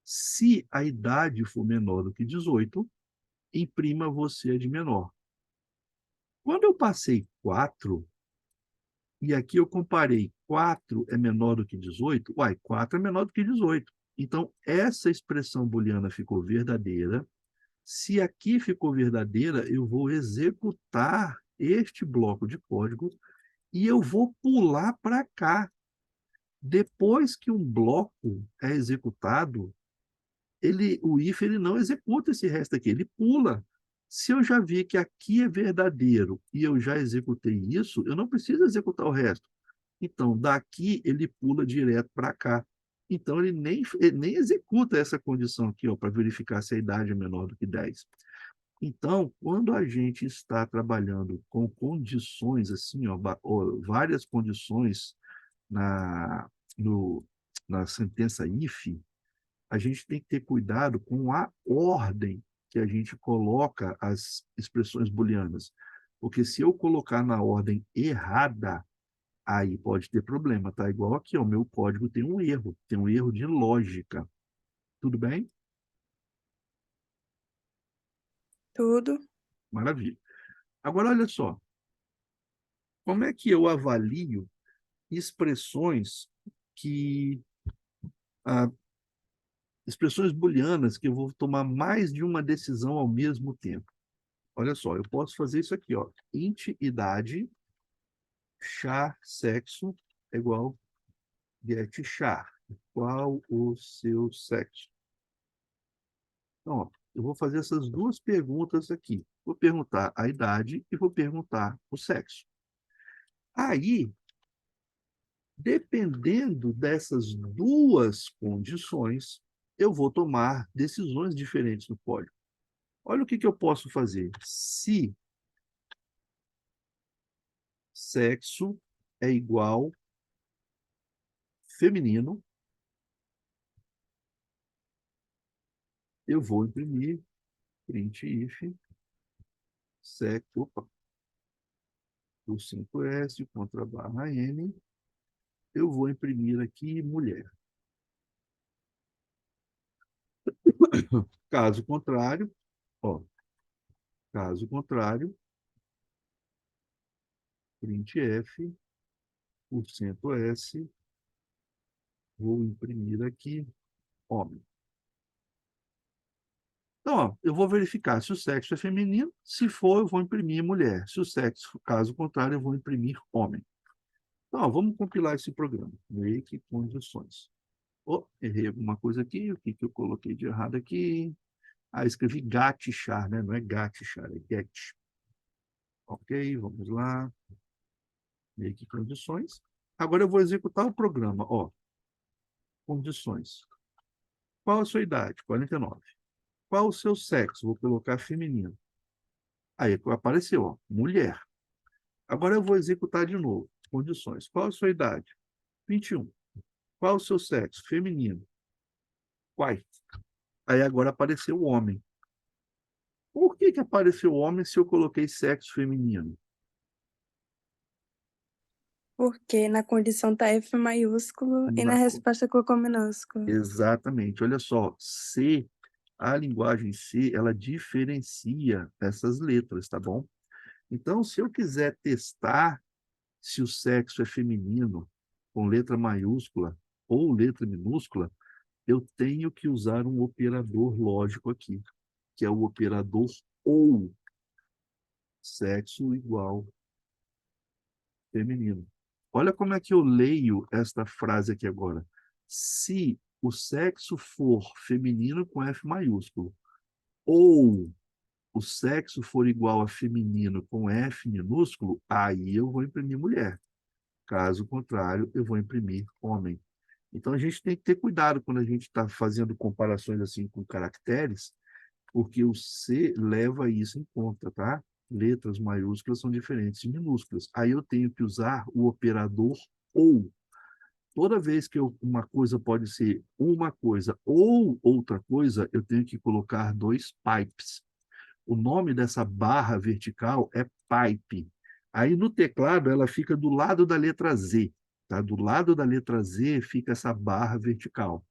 Se a idade for menor do que 18, imprima você de menor. Quando eu passei 4, e aqui eu comparei 4 é menor do que 18, 4 é menor do que 18. Então, essa expressão booleana ficou verdadeira. Se aqui ficou verdadeira, eu vou executar este bloco de código e eu vou pular para cá. Depois que um bloco é executado, o if ele não executa esse resto aqui, ele pula. Se eu já vi que aqui é verdadeiro e eu já executei isso, eu não preciso executar o resto. Então, daqui ele pula direto para cá. Então, ele nem executa essa condição aqui, para verificar se a idade é menor do que 10. Então, quando a gente está trabalhando com condições assim, várias condições na, no, na sentença if, a gente tem que ter cuidado com a ordem que a gente coloca as expressões booleanas. Porque se eu colocar na ordem errada, aí pode ter problema, tá? Igual aqui, ó, o meu código tem um erro de lógica. Tudo bem? Tudo. Maravilha. Agora, olha só, como é que eu avalio expressões que ah, expressões booleanas que eu vou tomar mais de uma decisão ao mesmo tempo? Olha só, eu posso fazer isso aqui, ó. Int idade char sexo é igual get char. Qual o seu sexo? Então, ó, eu vou fazer essas duas perguntas aqui. Vou perguntar a idade e vou perguntar o sexo. Aí, dependendo dessas duas condições, eu vou tomar decisões diferentes no código. Olha o que eu posso fazer. Se sexo é igual feminino, eu vou imprimir print if sexo, opa, o 5S contra barra N, eu vou imprimir aqui mulher. Caso contrário, ó, caso contrário, printf, porcento %s, vou imprimir aqui homem. Então, ó, eu vou verificar se o sexo é feminino. Se for, eu vou imprimir mulher. Se o sexo, caso contrário, eu vou imprimir homem. Então, ó, vamos compilar esse programa. Make condições. Oh, errei alguma coisa aqui. O que eu coloquei de errado aqui? Ah, escrevi gatchar, né? Não é gatchar, é get. Ok, vamos lá. Make condições. Agora eu vou executar o programa. Ó, condições. Qual a sua idade? 49. Qual o seu sexo? Vou colocar feminino. Aí apareceu, ó, mulher. Agora eu vou executar de novo. Condições. Qual a sua idade? 21. Qual o seu sexo? Feminino. White. Aí agora apareceu o homem. Por que apareceu o homem se eu coloquei sexo feminino? Porque na condição tá F maiúsculo e na Na... resposta colocou minúsculo. Exatamente. Olha só, C, a linguagem C, ela diferencia essas letras, tá bom? Então, se eu quiser testar se o sexo é feminino com letra maiúscula ou letra minúscula, eu tenho que usar um operador lógico aqui, que é o operador ou, sexo igual feminino. Olha como é que eu leio esta frase aqui agora. Se o sexo for feminino com F maiúsculo, ou o sexo for igual a feminino com F minúsculo, aí eu vou imprimir mulher. Caso contrário, eu vou imprimir homem. Então, a gente tem que ter cuidado quando a gente está fazendo comparações assim com caracteres, porque o C leva isso em conta, tá? Letras maiúsculas são diferentes de minúsculas. Aí eu tenho que usar o operador ou. Toda vez que uma coisa pode ser uma coisa ou outra coisa, eu tenho que colocar dois pipes. O nome dessa barra vertical é pipe. Aí no teclado ela fica do lado da letra Z, tá? Do lado da letra Z fica essa barra vertical.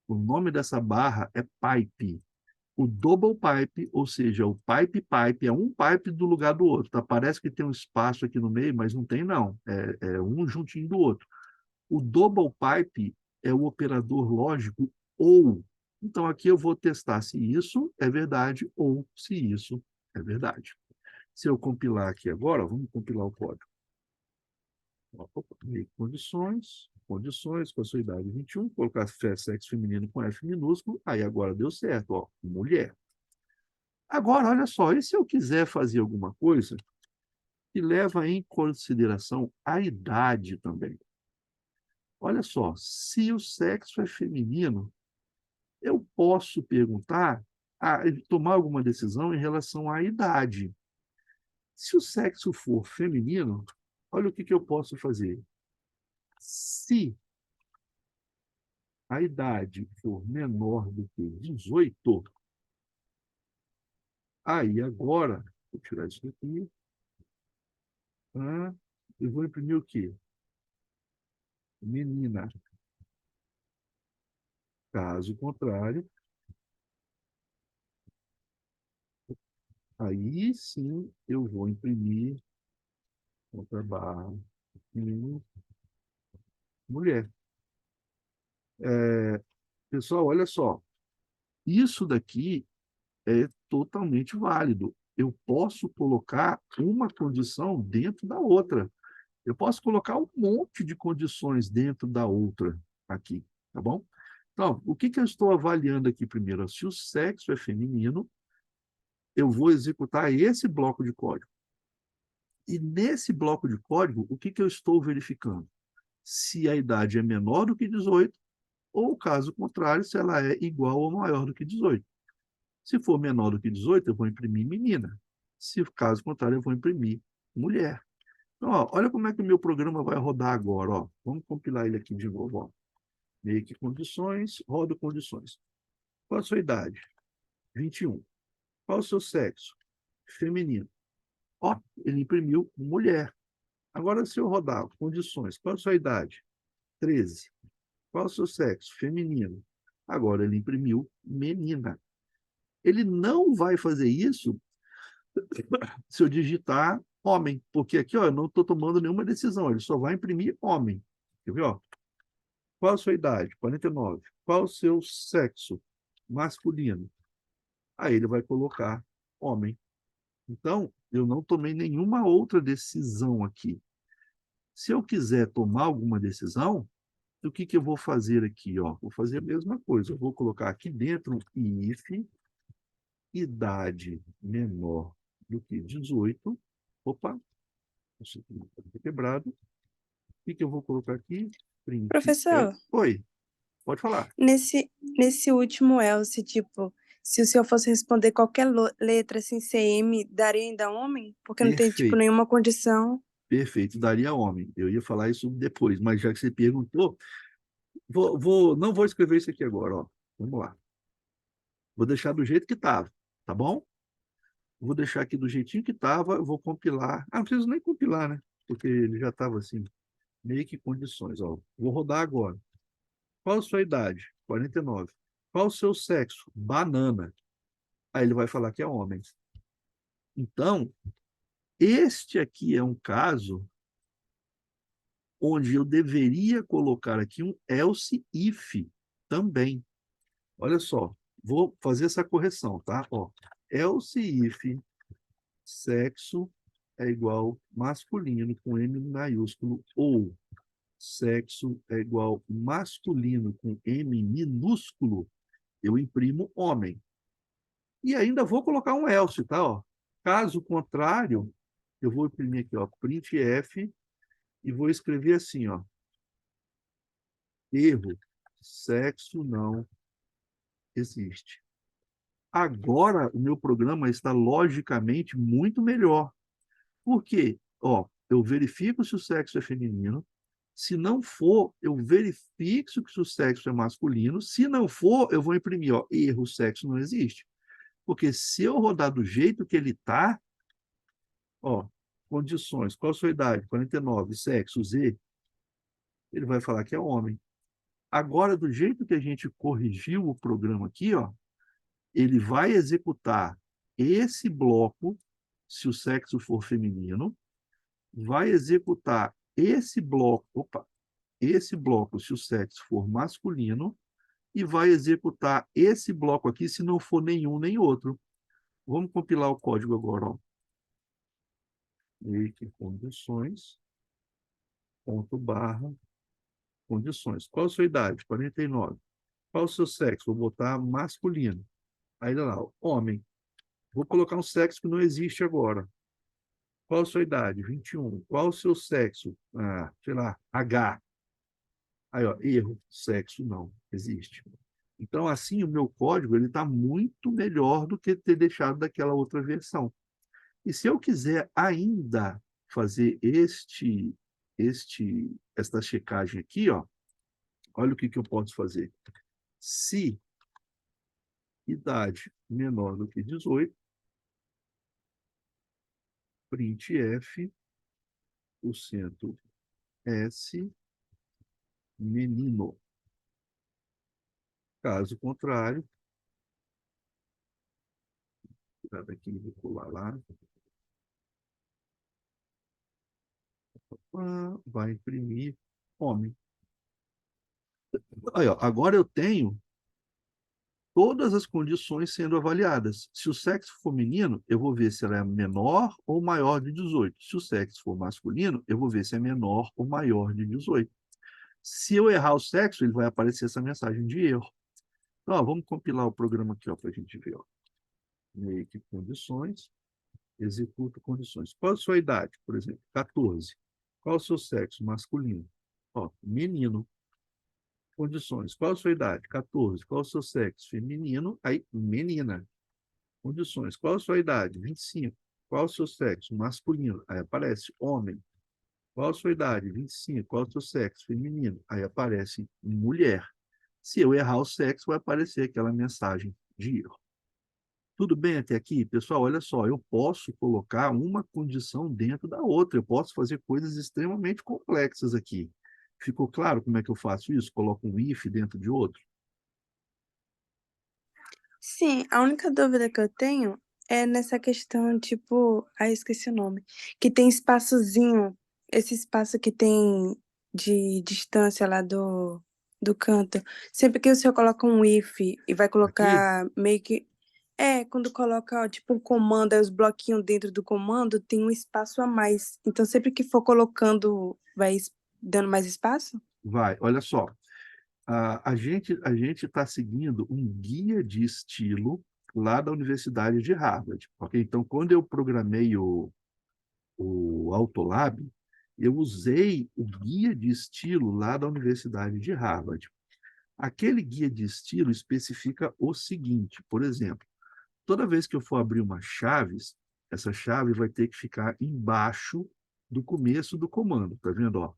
O nome dessa barra é pipe. O double pipe, ou seja, o pipe pipe, é um pipe do lugar do outro, tá? Parece que tem um espaço aqui no meio, mas não tem não. É um juntinho do outro. O double pipe é o operador lógico ou. Então, aqui eu vou testar se isso é verdade ou se isso é verdade. Se eu compilar aqui agora, vamos compilar o código. Condições, condições, com a sua idade 21, colocar sexo feminino com F minúsculo, aí agora deu certo, ó, mulher. Agora, olha só, e se eu quiser fazer alguma coisa que leva em consideração a idade também? Olha só, se o sexo é feminino, eu posso perguntar, tomar alguma decisão em relação à idade. Se o sexo for feminino, olha o que eu posso fazer. Se a idade for menor do que 18, aí agora, vou tirar isso aqui, eu vou imprimir o quê? Menina. Caso contrário, aí sim eu vou imprimir contra barra menino, mulher. Pessoal, olha só, isso daqui é totalmente válido. Eu posso colocar uma condição dentro da outra. Eu posso colocar um monte de condições dentro da outra aqui, tá bom? Então, o que que eu estou avaliando aqui primeiro? Se o sexo é feminino, eu vou executar esse bloco de código. E nesse bloco de código, o que que eu estou verificando? Se a idade é menor do que 18, ou, caso contrário, se ela é igual ou maior do que 18. Se for menor do que 18, eu vou imprimir menina. Se caso contrário, eu vou imprimir mulher. Então, ó, olha como é que o meu programa vai rodar agora. Ó. Vamos compilar ele aqui de novo. Ó. Make condições, roda condições. Qual a sua idade? 21. Qual o seu sexo? Feminino. Ó, ele imprimiu mulher. Agora, se eu rodar condições, qual a sua idade? 13. Qual o seu sexo? Feminino. Agora ele imprimiu menina. Ele não vai fazer isso se eu digitar homem, porque aqui ó, eu não estou tomando nenhuma decisão, ele só vai imprimir homem. Quer ver? Ó? Qual a sua idade? 49. Qual o seu sexo? Masculino. Aí ele vai colocar homem. Então, eu não tomei nenhuma outra decisão aqui. Se eu quiser tomar alguma decisão, o que que eu vou fazer aqui? Ó? Vou fazer a mesma coisa. Eu vou colocar aqui dentro if idade menor do que 18. Opa, isso aqui está quebrado. O que que eu vou colocar aqui? Print. Professor, Oi, pode falar. nesse último else, tipo, se o senhor fosse responder qualquer letra sem ser M, daria ainda homem? Porque não tem, tipo, Perfeito, nenhuma condição. perfeito. Daria homem. Eu ia falar isso depois, mas já que você perguntou, não vou escrever isso aqui agora. Ó. Vamos lá. Vou deixar do jeito que estava, tá bom? Vou deixar aqui do jeitinho que estava, vou compilar. Ah, não preciso nem compilar, né? Porque ele já estava assim, meio que condições. Ó. Vou rodar agora. Qual a sua idade? 49. Qual o seu sexo? Banana. Aí ele vai falar que é homem. Então, este aqui é um caso onde eu deveria colocar aqui um else if também. Olha só, vou fazer essa correção, tá? Ó, else if sexo é igual masculino com M maiúsculo ou sexo é igual masculino com M minúsculo, eu imprimo homem. E ainda vou colocar um else, tá? Ó. Caso contrário, eu vou imprimir aqui, ó, printf e vou escrever assim, ó, erro, sexo não existe. Agora o meu programa está logicamente muito melhor. Por quê? Ó, eu verifico se o sexo é feminino. Se não for, eu verifico se o sexo é masculino. Se não for, eu vou imprimir, ó, erro, sexo não existe. Porque se eu rodar do jeito que ele está, ó, condições, qual a sua idade? 49, sexo, Z, ele vai falar que é homem. Agora, do jeito que a gente corrigiu o programa aqui, ó, ele vai executar esse bloco, se o sexo for feminino, vai executar esse bloco, opa, esse bloco, se o sexo for masculino, e vai executar esse bloco aqui, se não for nenhum nem outro. Vamos compilar o código agora, ó. Make condições, ponto barra, condições. Qual a sua idade? 49. Qual o seu sexo? Vou botar masculino. Aí lá, homem. Vou colocar um sexo que não existe agora. Qual a sua idade? 21. Qual o seu sexo? Ah, sei lá, H. Aí, ó, erro, sexo não existe. Então, assim, o meu código ele está muito melhor do que ter deixado daquela outra versão. E se eu quiser ainda fazer esta checagem aqui, ó, olha o que eu posso fazer. Se idade menor do que 18, printf, o centro S, menino. Caso contrário, daqui, vou colar lá, vai imprimir homem. Aí, ó, agora eu tenho todas as condições sendo avaliadas. Se o sexo for menino, eu vou ver se ela é menor ou maior de 18. Se o sexo for masculino, eu vou ver se é menor ou maior de 18. Se eu errar o sexo, ele vai aparecer essa mensagem de erro. Então, ó, vamos compilar o programa aqui para a gente ver. Ó. Make condições, executa condições. Qual a sua idade, por exemplo? 14. Qual o seu sexo? Masculino. Ó, menino. Condições. Qual a sua idade? 14. Qual o seu sexo? Feminino. Aí, menina. Condições. Qual a sua idade? 25. Qual o seu sexo? Masculino. Aí aparece homem. Qual a sua idade? 25. Qual o seu sexo? Feminino. Aí aparece mulher. Se eu errar o sexo, vai aparecer aquela mensagem de erro. Tudo bem até aqui? Pessoal, olha só, eu posso colocar uma condição dentro da outra. Eu posso fazer coisas extremamente complexas aqui. Ficou claro como é que eu faço isso? Coloco um if dentro de outro? Sim, a única dúvida que eu tenho é nessa questão, tipo, esqueci o nome, que tem espaçozinho, esse espaço que tem de distância lá do canto. Sempre que o senhor coloca um if e vai Aqui? colocar meio que. Quando coloca, ó, tipo, um comando, aí os bloquinhos dentro do comando tem um espaço a mais. Então, sempre que for colocando, vai dando mais espaço? Vai, olha só. A gente está seguindo um guia de estilo lá da Universidade de Harvard. Ok? Então, quando eu programei o Autolab, eu usei o guia de estilo lá da Universidade de Harvard. Aquele guia de estilo especifica o seguinte, por exemplo, toda vez que eu for abrir uma chave, essa chave vai ter que ficar embaixo do começo do comando, tá vendo? Ó,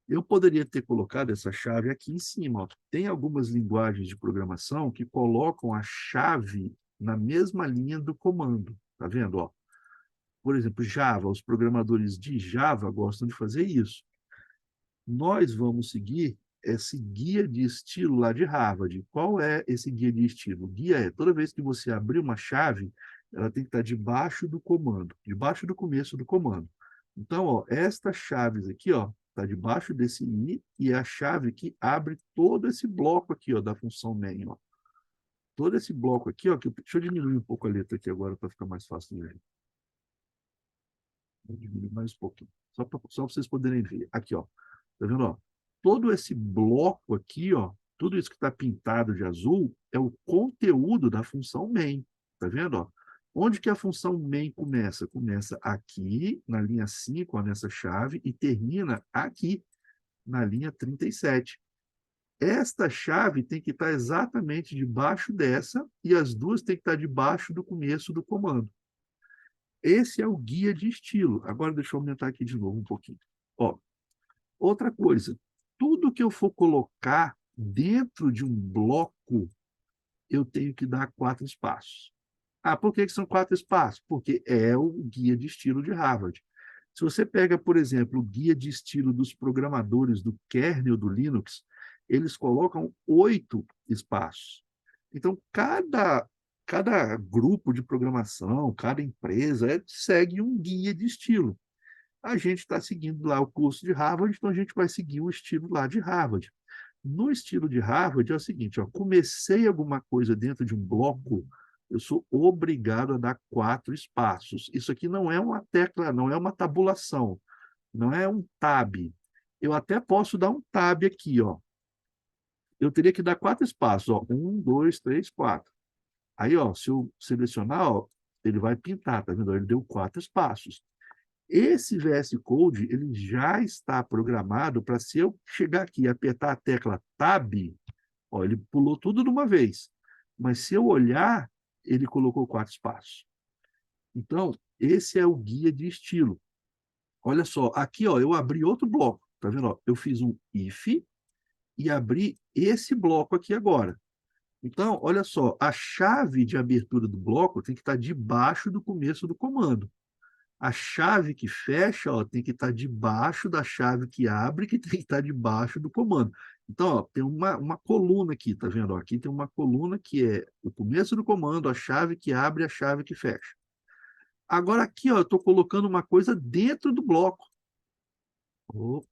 eu poderia ter colocado essa chave aqui em cima. Ó. Tem algumas linguagens de programação que colocam a chave na mesma linha do comando, tá vendo? Ó, por exemplo, Java, os programadores de Java gostam de fazer isso. Nós vamos seguir esse guia de estilo lá de Harvard. Qual é esse guia de estilo? O guia é, toda vez que você abrir uma chave, ela tem que estar debaixo do comando, debaixo do começo do comando. Então, ó, estas chaves aqui, ó, está debaixo desse i e é a chave que abre todo esse bloco aqui, ó, da função main, ó. Todo esse bloco aqui, ó, deixa eu diminuir um pouco a letra aqui agora para ficar mais fácil de ver. Vou diminuir mais um pouquinho, só para vocês poderem ver. Aqui, ó. Tá vendo? Ó? Todo esse bloco aqui, ó, tudo isso que está pintado de azul é o conteúdo da função main. Tá vendo? Ó? Onde que a função main começa? Começa aqui, na linha 5, ó, nessa chave, e termina aqui, na linha 37. Esta chave tem que estar exatamente debaixo dessa, e as duas têm que estar debaixo do começo do comando. Esse é o guia de estilo. Agora deixa eu aumentar aqui de novo um pouquinho. Ó, outra coisa, tudo que eu for colocar dentro de um bloco, eu tenho que dar 4 espaços. Ah, por que são 4 espaços? Porque é o guia de estilo de Harvard. Se você pega, por exemplo, o guia de estilo dos programadores do kernel do Linux, eles colocam 8 espaços. Então, cada grupo de programação, cada empresa segue um guia de estilo. A gente está seguindo lá o curso de Harvard, então a gente vai seguir o estilo lá de Harvard. No estilo de Harvard é o seguinte, ó, comecei alguma coisa dentro de um bloco, eu sou obrigado a dar 4 espaços. Isso aqui não é uma tecla, não é uma tabulação, não é um tab. Eu até posso dar um tab aqui, ó. Eu teria que dar 4 espaços, ó. 1, 2, 3, 4. Aí, ó, se eu selecionar, ó, ele vai pintar, tá vendo? Ele deu 4 espaços. Esse VS Code ele já está programado para se eu chegar aqui e apertar a tecla Tab, ó, ele pulou tudo de uma vez. Mas se eu olhar, ele colocou 4 espaços. Então, esse é o guia de estilo. Olha só, aqui ó, eu abri outro bloco, tá vendo? Ó, eu fiz um if, e abrir esse bloco aqui agora. Então, olha só, a chave de abertura do bloco tem que estar debaixo do começo do comando. A chave que fecha, ó, tem que estar debaixo da chave que abre, que tem que estar debaixo do comando. Então, ó, tem uma coluna aqui, tá vendo? Ó, aqui tem uma coluna que é o começo do comando, a chave que abre e a chave que fecha. Agora aqui, ó, eu estou colocando uma coisa dentro do bloco. Oh,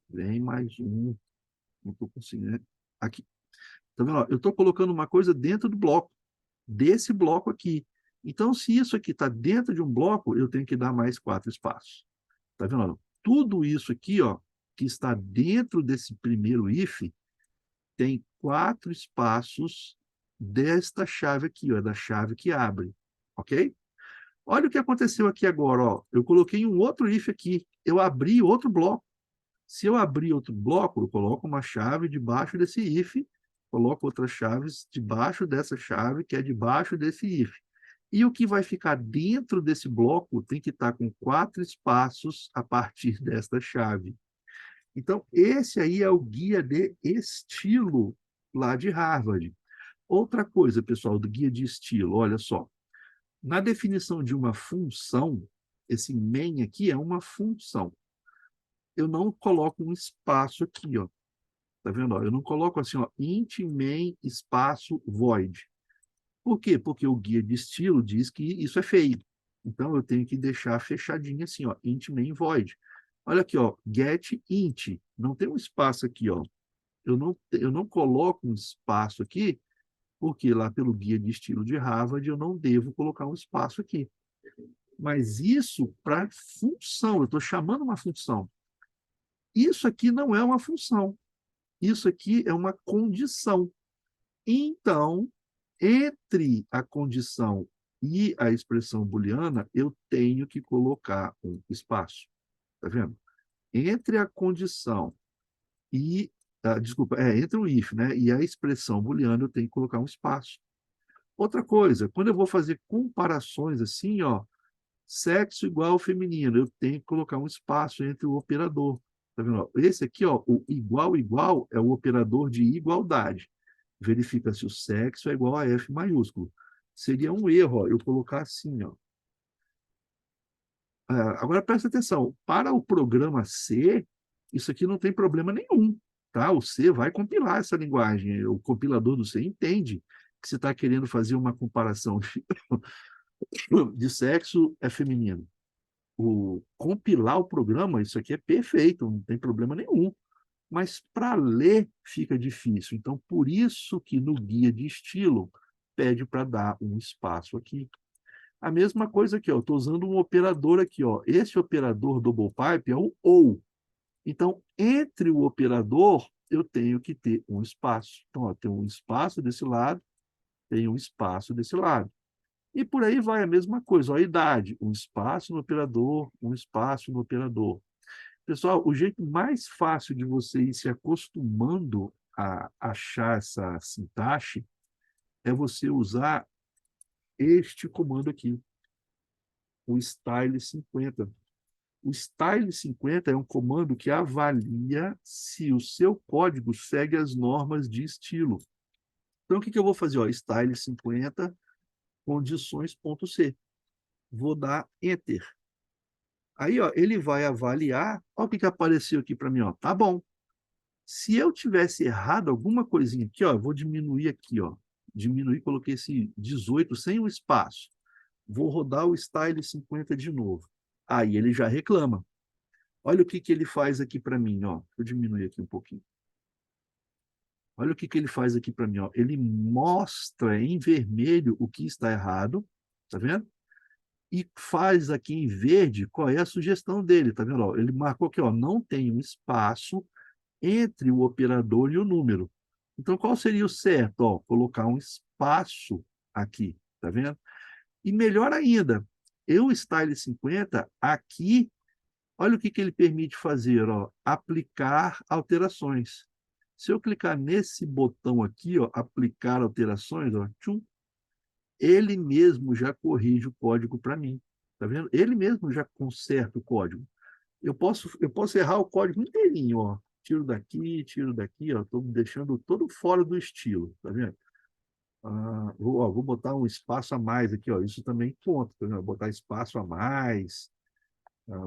vem mais um. Não estou conseguindo, né? Aqui. Tá vendo? Ó, eu estou colocando uma coisa dentro do bloco, desse bloco aqui. Então, se isso aqui está dentro de um bloco, eu tenho que dar mais 4 espaços. Tá vendo? Tudo isso aqui, ó, que está dentro desse primeiro if, tem 4 espaços desta chave aqui, ó, da chave que abre. Ok? Olha o que aconteceu aqui agora, ó. Eu coloquei um outro if aqui. Eu abri outro bloco. Se eu abrir outro bloco, eu coloco uma chave debaixo desse if, coloco outras chaves debaixo dessa chave, que é debaixo desse if. E o que vai ficar dentro desse bloco tem que estar com 4 espaços a partir desta chave. Então, esse aí é o guia de estilo lá de Harvard. Outra coisa, pessoal, do guia de estilo, olha só. Na definição de uma função, esse main aqui é uma função. Eu não coloco um espaço aqui, ó. Tá vendo? Ó? Eu não coloco assim, ó, int main espaço void. Por quê? Porque o guia de estilo diz que isso é feio. Então, eu tenho que deixar fechadinho assim, ó, int main void. Olha aqui, ó, get int. Não tem um espaço aqui, ó. Eu não coloco um espaço aqui, porque lá pelo guia de estilo de Harvard eu não devo colocar um espaço aqui. Mas isso para função, eu estou chamando uma função. Isso aqui não é uma função. Isso aqui é uma condição. Então, entre a condição e a expressão booleana, eu tenho que colocar um espaço. Tá vendo? Entre a condição e, desculpa, entre o if, né, e a expressão booleana, eu tenho que colocar um espaço. Outra coisa, quando eu vou fazer comparações assim, ó, sexo igual feminino, eu tenho que colocar um espaço entre o operador. Tá vendo? Esse aqui, ó, o igual igual é o operador de igualdade. Verifica se o sexo é igual a F maiúsculo. Seria um erro, ó, eu colocar assim, ó. Agora presta atenção, para o programa C, isso aqui não tem problema nenhum, tá? O C vai compilar essa linguagem, o compilador do C entende que você está querendo fazer uma comparação de sexo é feminino. Compilar o programa, isso aqui é perfeito, não tem problema nenhum. Mas para ler fica difícil. Então, por isso que no guia de estilo pede para dar um espaço aqui. A mesma coisa aqui, ó, eu estou usando um operador aqui. Ó. Esse operador double pipe é o ou. Então, entre o operador, eu tenho que ter um espaço. Então, ó, tem um espaço desse lado, tem um espaço desse lado. E por aí vai a mesma coisa. Ó, a idade, um espaço no operador, um espaço no operador. Pessoal, o jeito mais fácil de você ir se acostumando a achar essa sintaxe é você usar este comando aqui, o style 50. O style 50 é um comando que avalia se o seu código segue as normas de estilo. Então, o que eu vou fazer? Ó, style 50, condições.c. Vou dar Enter. Aí, ó, ele vai avaliar. Olha o que apareceu aqui para mim. Ó. Tá bom. Se eu tivesse errado alguma coisinha aqui, ó, eu vou diminuir aqui, ó. Diminuir, coloquei esse 18 sem o espaço. Vou rodar o style 50 de novo. Aí ele já reclama. Olha o que ele faz aqui para mim, ó. Vou diminuir aqui um pouquinho. Olha o que ele faz aqui para mim, ó. Ele mostra em vermelho o que está errado, tá vendo? E faz aqui em verde qual é a sugestão dele, tá vendo? Ó, ele marcou aqui, ó, não tem um espaço entre o operador e o número. Então, qual seria o certo? Ó, colocar um espaço aqui, tá vendo? E melhor ainda, eu style 50 aqui, olha o que ele permite fazer, ó, aplicar alterações. Se eu clicar nesse botão aqui, ó, aplicar alterações, ó, tchum, ele mesmo já corrige o código para mim, tá vendo? Ele mesmo já conserta o código. Eu posso errar o código inteirinho, ó. tiro daqui, ó, estou deixando todo fora do estilo, tá vendo? Vou botar um espaço a mais aqui, ó, isso também conta, tá vendo? Botar espaço a mais,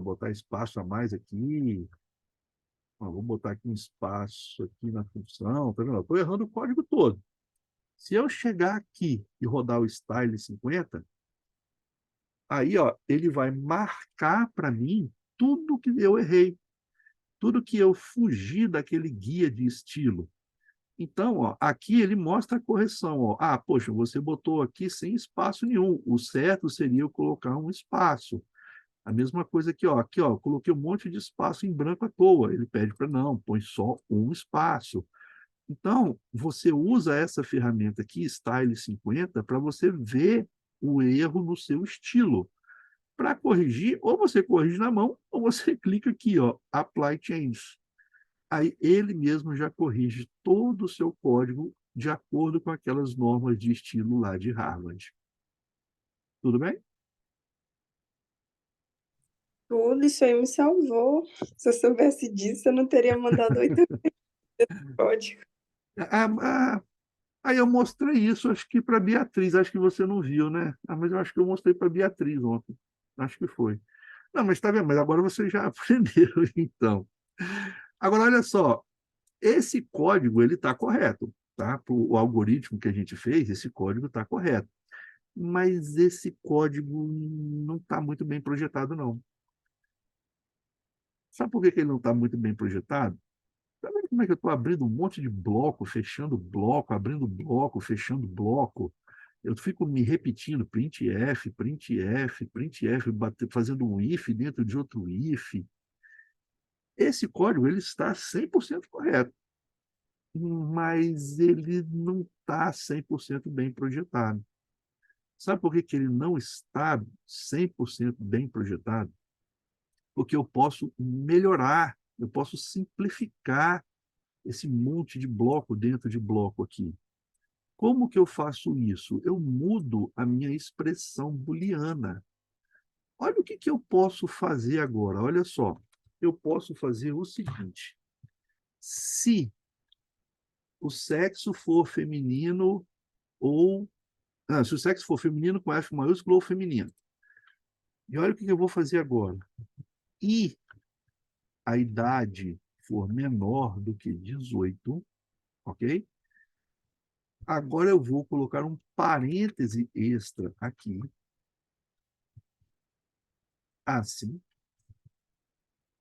botar espaço a mais aqui, ó, vou botar aqui um espaço aqui na função, tá vendo? Estou errando o código todo. Se eu chegar aqui e rodar o Style 50, aí, ó, ele vai marcar para mim tudo que eu errei, tudo que eu fugi daquele guia de estilo. Então, ó, aqui ele mostra a correção. Ó. Poxa, você botou aqui sem espaço nenhum. O certo seria eu colocar um espaço. A mesma coisa aqui, ó. Aqui, ó, coloquei um monte de espaço em branco à toa. Ele pede para não, põe só um espaço. Então, você usa essa ferramenta aqui, Style 50, para você ver o erro no seu estilo. Para corrigir, ou você corrige na mão, ou você clica aqui, ó, Apply Change. Aí ele mesmo já corrige todo o seu código de acordo com aquelas normas de estilo lá de Harvard. Tudo bem? Tudo isso aí me salvou. Se eu soubesse disso, eu não teria mandado 8 código. Ah, ah, Aí eu mostrei isso, acho que para Beatriz, acho que você não viu, né? Mas eu acho que eu mostrei para Beatriz ontem. Acho que foi. Não, mas está vendo? Mas agora vocês já aprenderam, então. Agora, olha só, esse código ele está correto, tá? O algoritmo que a gente fez, esse código está correto. Mas esse código não está muito bem projetado, não. Sabe por que que ele não está muito bem projetado? Tá vendo como é que eu estou abrindo um monte de bloco, fechando bloco, abrindo bloco, fechando bloco? Eu fico me repetindo, printf, printf, printf, fazendo um if dentro de outro if. Esse código ele está 100% correto, mas ele não está 100% bem projetado. Sabe por que que ele não está 100% bem projetado? Porque eu posso melhorar, eu posso simplificar esse monte de bloco dentro de bloco aqui. Como que eu faço isso? Eu mudo a minha expressão booleana. Olha o que que eu posso fazer agora. Olha só. Eu posso fazer o seguinte: se o sexo for feminino ou. Se o sexo for feminino com F maiúsculo ou feminino. E olha o que que eu vou fazer agora. E a idade for menor do que 18, ok? Agora eu vou colocar um parêntese extra aqui, assim.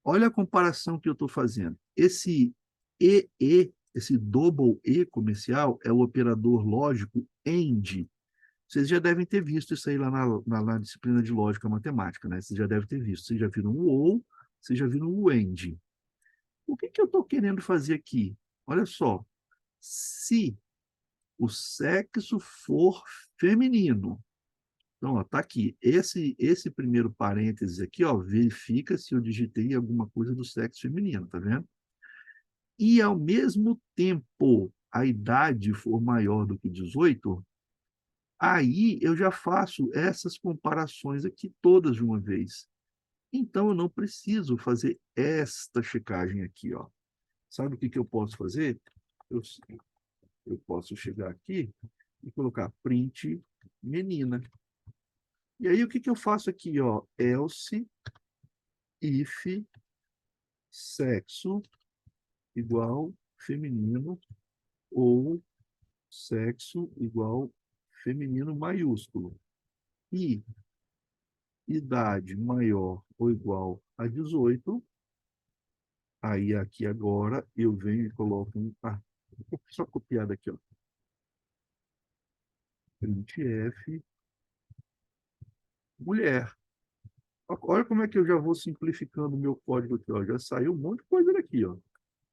Olha a comparação que eu estou fazendo. Esse esse double E comercial, é o operador lógico AND. Vocês já devem ter visto isso aí lá na disciplina de lógica matemática, né? Vocês já devem ter visto. Vocês já viram o OU, vocês já viram o AND. O que que eu estou querendo fazer aqui? Olha só. Se o sexo for feminino, então, está aqui. Esse primeiro parênteses aqui, ó, verifica se eu digitei alguma coisa do sexo feminino, tá vendo? E, ao mesmo tempo, a idade for maior do que 18, aí eu já faço essas comparações aqui todas de uma vez. Então, eu não preciso fazer esta checagem aqui, ó. Sabe o que que eu posso fazer? Eu, eu posso chegar aqui e colocar print menina. E aí, o que que eu faço aqui, ó? Else if sexo igual feminino ou sexo igual feminino maiúsculo. E idade maior ou igual a 18, aí aqui agora eu venho e coloco um. Só copiar daqui, ó. Printf mulher. Olha como é que eu já vou simplificando o meu código aqui, ó. Já saiu um monte de coisa daqui, ó.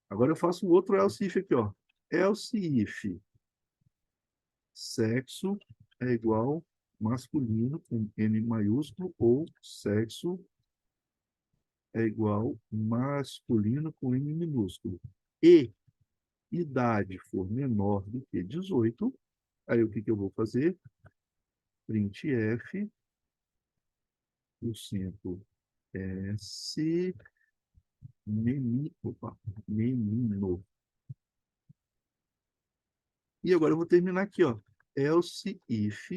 Agora eu faço um outro else if aqui, ó. Else if sexo é igual masculino com M maiúsculo ou sexo é igual masculino com M minúsculo. E idade for menor do que 18, aí o que que eu vou fazer? Printf, o 5 S menino. E agora eu vou terminar aqui, ó. Else if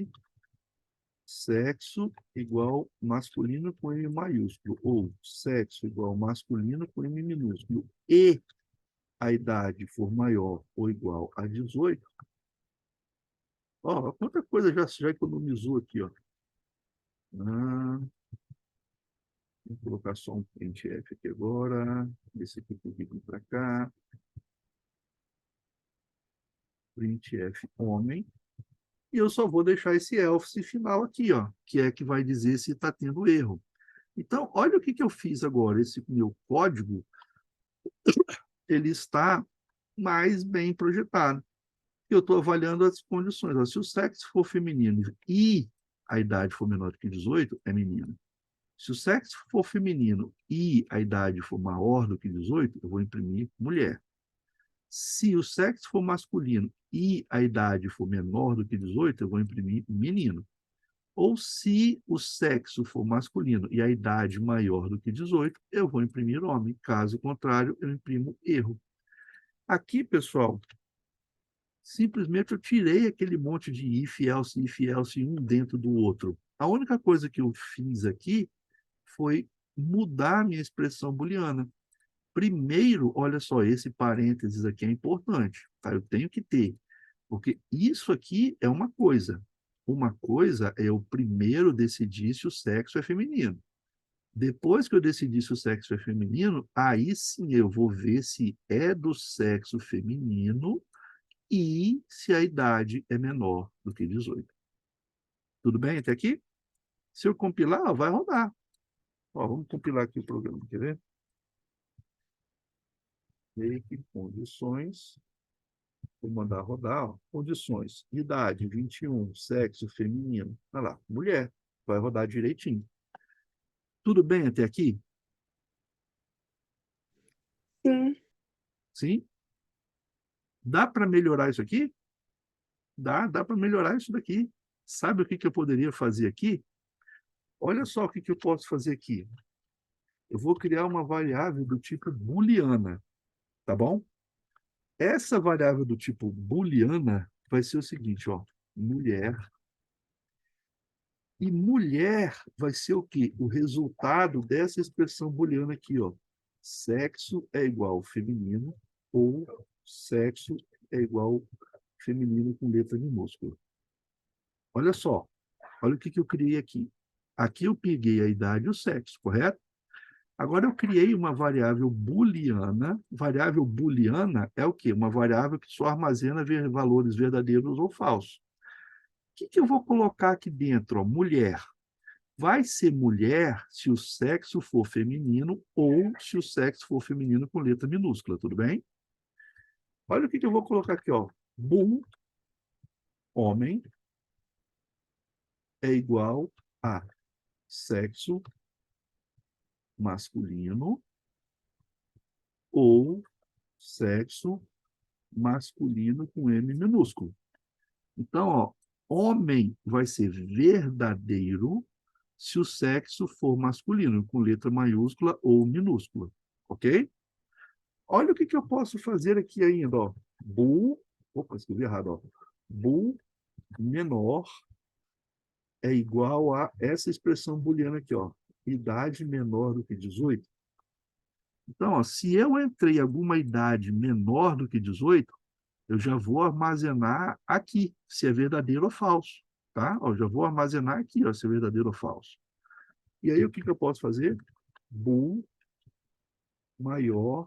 sexo igual masculino com M maiúsculo, ou sexo igual masculino com M minúsculo, e a idade for maior ou igual a 18, ó, quanta coisa já economizou aqui, ó. Ah, vou colocar só um printf aqui agora. Esse aqui tem que vir para cá. Printf homem. E eu só vou deixar esse else final aqui, ó, que é que vai dizer se está tendo erro. Então, olha o que, que eu fiz agora. Esse meu código, ele está mais bem projetado. Eu estou avaliando as condições. Ó, se o sexo for feminino e a idade for menor do que 18, é menino. Se o sexo for feminino e a idade for maior do que 18, eu vou imprimir mulher. Se o sexo for masculino e a idade for menor do que 18, eu vou imprimir menino. Ou se o sexo for masculino e a idade maior do que 18, eu vou imprimir homem. Caso contrário, eu imprimo erro. Aqui, pessoal, simplesmente eu tirei aquele monte de if, else, um dentro do outro. A única coisa que eu fiz aqui foi mudar a minha expressão booleana. Primeiro, olha só, esse parênteses aqui é importante, tá? Eu tenho que ter, porque isso aqui é uma coisa. Uma coisa é eu primeiro decidir se o sexo é feminino. Depois que eu decidir se o sexo é feminino, aí sim eu vou ver se é do sexo feminino e se a idade é menor do que 18. Tudo bem até aqui? Se eu compilar, ó, vai rodar. Ó, vamos compilar aqui o programa, quer ver? Make condições. Vou mandar rodar, ó, condições. Idade, 21, sexo feminino. Olha lá, mulher. Vai rodar direitinho. Tudo bem até aqui? Sim. Sim? Dá para melhorar isso aqui? Dá para melhorar isso daqui. Sabe o que, que eu poderia fazer aqui? Olha só o que, que eu posso fazer aqui. Eu vou criar uma variável do tipo booleana, tá bom? Essa variável do tipo booleana vai ser o seguinte, ó, mulher. E mulher vai ser o quê? O resultado dessa expressão booleana aqui, ó. Sexo é igual feminino ou sexo é igual feminino com letra minúscula. Olha só, olha o que, que eu criei aqui. Aqui eu peguei a idade e o sexo, correto? Agora eu criei uma variável booleana. Variável booleana é o quê? Uma variável que só armazena valores verdadeiros ou falsos. O que, que eu vou colocar aqui dentro? Ó? Mulher. Vai ser mulher se o sexo for feminino ou se o sexo for feminino com letra minúscula, tudo bem? Olha o que, que eu vou colocar aqui, ó. Boom, homem, é igual a sexo masculino ou sexo masculino com M minúsculo. Então, ó, homem vai ser verdadeiro se o sexo for masculino, com letra maiúscula ou minúscula, ok? Olha o que, que eu posso fazer aqui ainda, ó. Bool, opa, escrevi errado, ó. Bool menor é igual a essa expressão booleana aqui, ó. Idade menor do que 18. Então, ó, se eu entrei alguma idade menor do que 18, eu já vou armazenar aqui, se é verdadeiro ou falso, tá? Ó, já vou armazenar aqui, ó, se é verdadeiro ou falso. E aí, o que, que eu posso fazer? Bool maior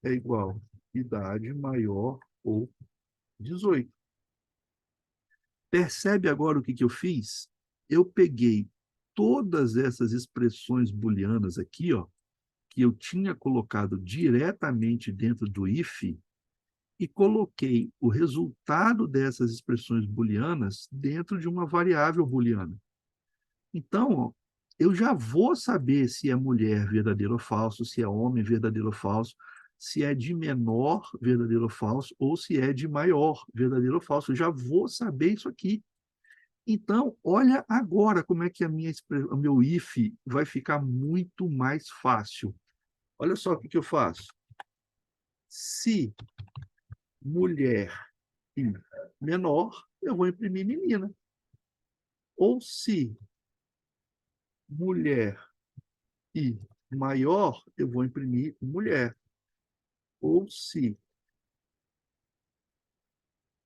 é igual idade maior ou 18. Percebe agora o que, que eu fiz? Eu peguei todas essas expressões booleanas aqui, ó, que eu tinha colocado diretamente dentro do if, e coloquei o resultado dessas expressões booleanas dentro de uma variável booleana. Então, ó, eu já vou saber se é mulher verdadeiro ou falso, se é homem verdadeiro ou falso, se é de menor verdadeiro ou falso, ou se é de maior verdadeiro ou falso. Eu já vou saber isso aqui. Então, olha agora como é que o meu if vai ficar muito mais fácil. Olha só o que eu faço. Se mulher e menor, eu vou imprimir menina. Ou se mulher e maior, eu vou imprimir mulher. Ou se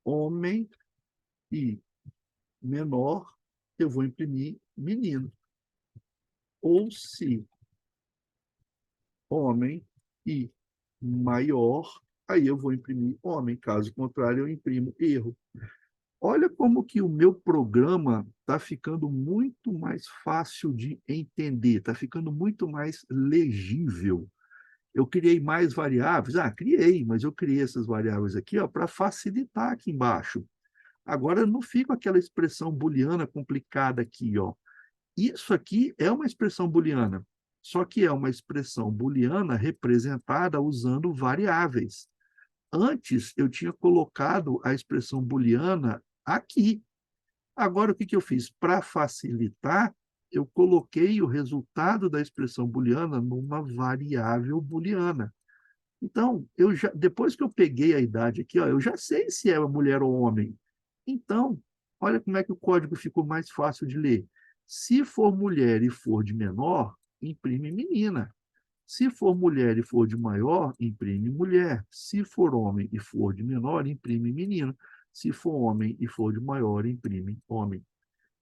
homem e menor, eu vou imprimir menino. Ou se homem e maior, aí eu vou imprimir homem. Caso contrário, eu imprimo erro. Olha como que o meu programa está ficando muito mais fácil de entender, está ficando muito mais legível. Eu criei mais variáveis? Ah, criei, mas eu criei essas variáveis aqui para facilitar aqui embaixo. Agora não fica aquela expressão booleana complicada aqui, ó. Isso aqui é uma expressão booleana, só que é uma expressão booleana representada usando variáveis. Antes, eu tinha colocado a expressão booleana aqui. Agora, o que eu fiz? Para facilitar, eu coloquei o resultado da expressão booleana numa variável booleana. Então, depois que eu peguei a idade aqui, ó, eu já sei se é mulher ou homem. Então, olha como é que o código ficou mais fácil de ler. Se for mulher e for de menor, imprime menina. Se for mulher e for de maior, imprime mulher. Se for homem e for de menor, imprime menino. Se for homem e for de maior, imprime homem.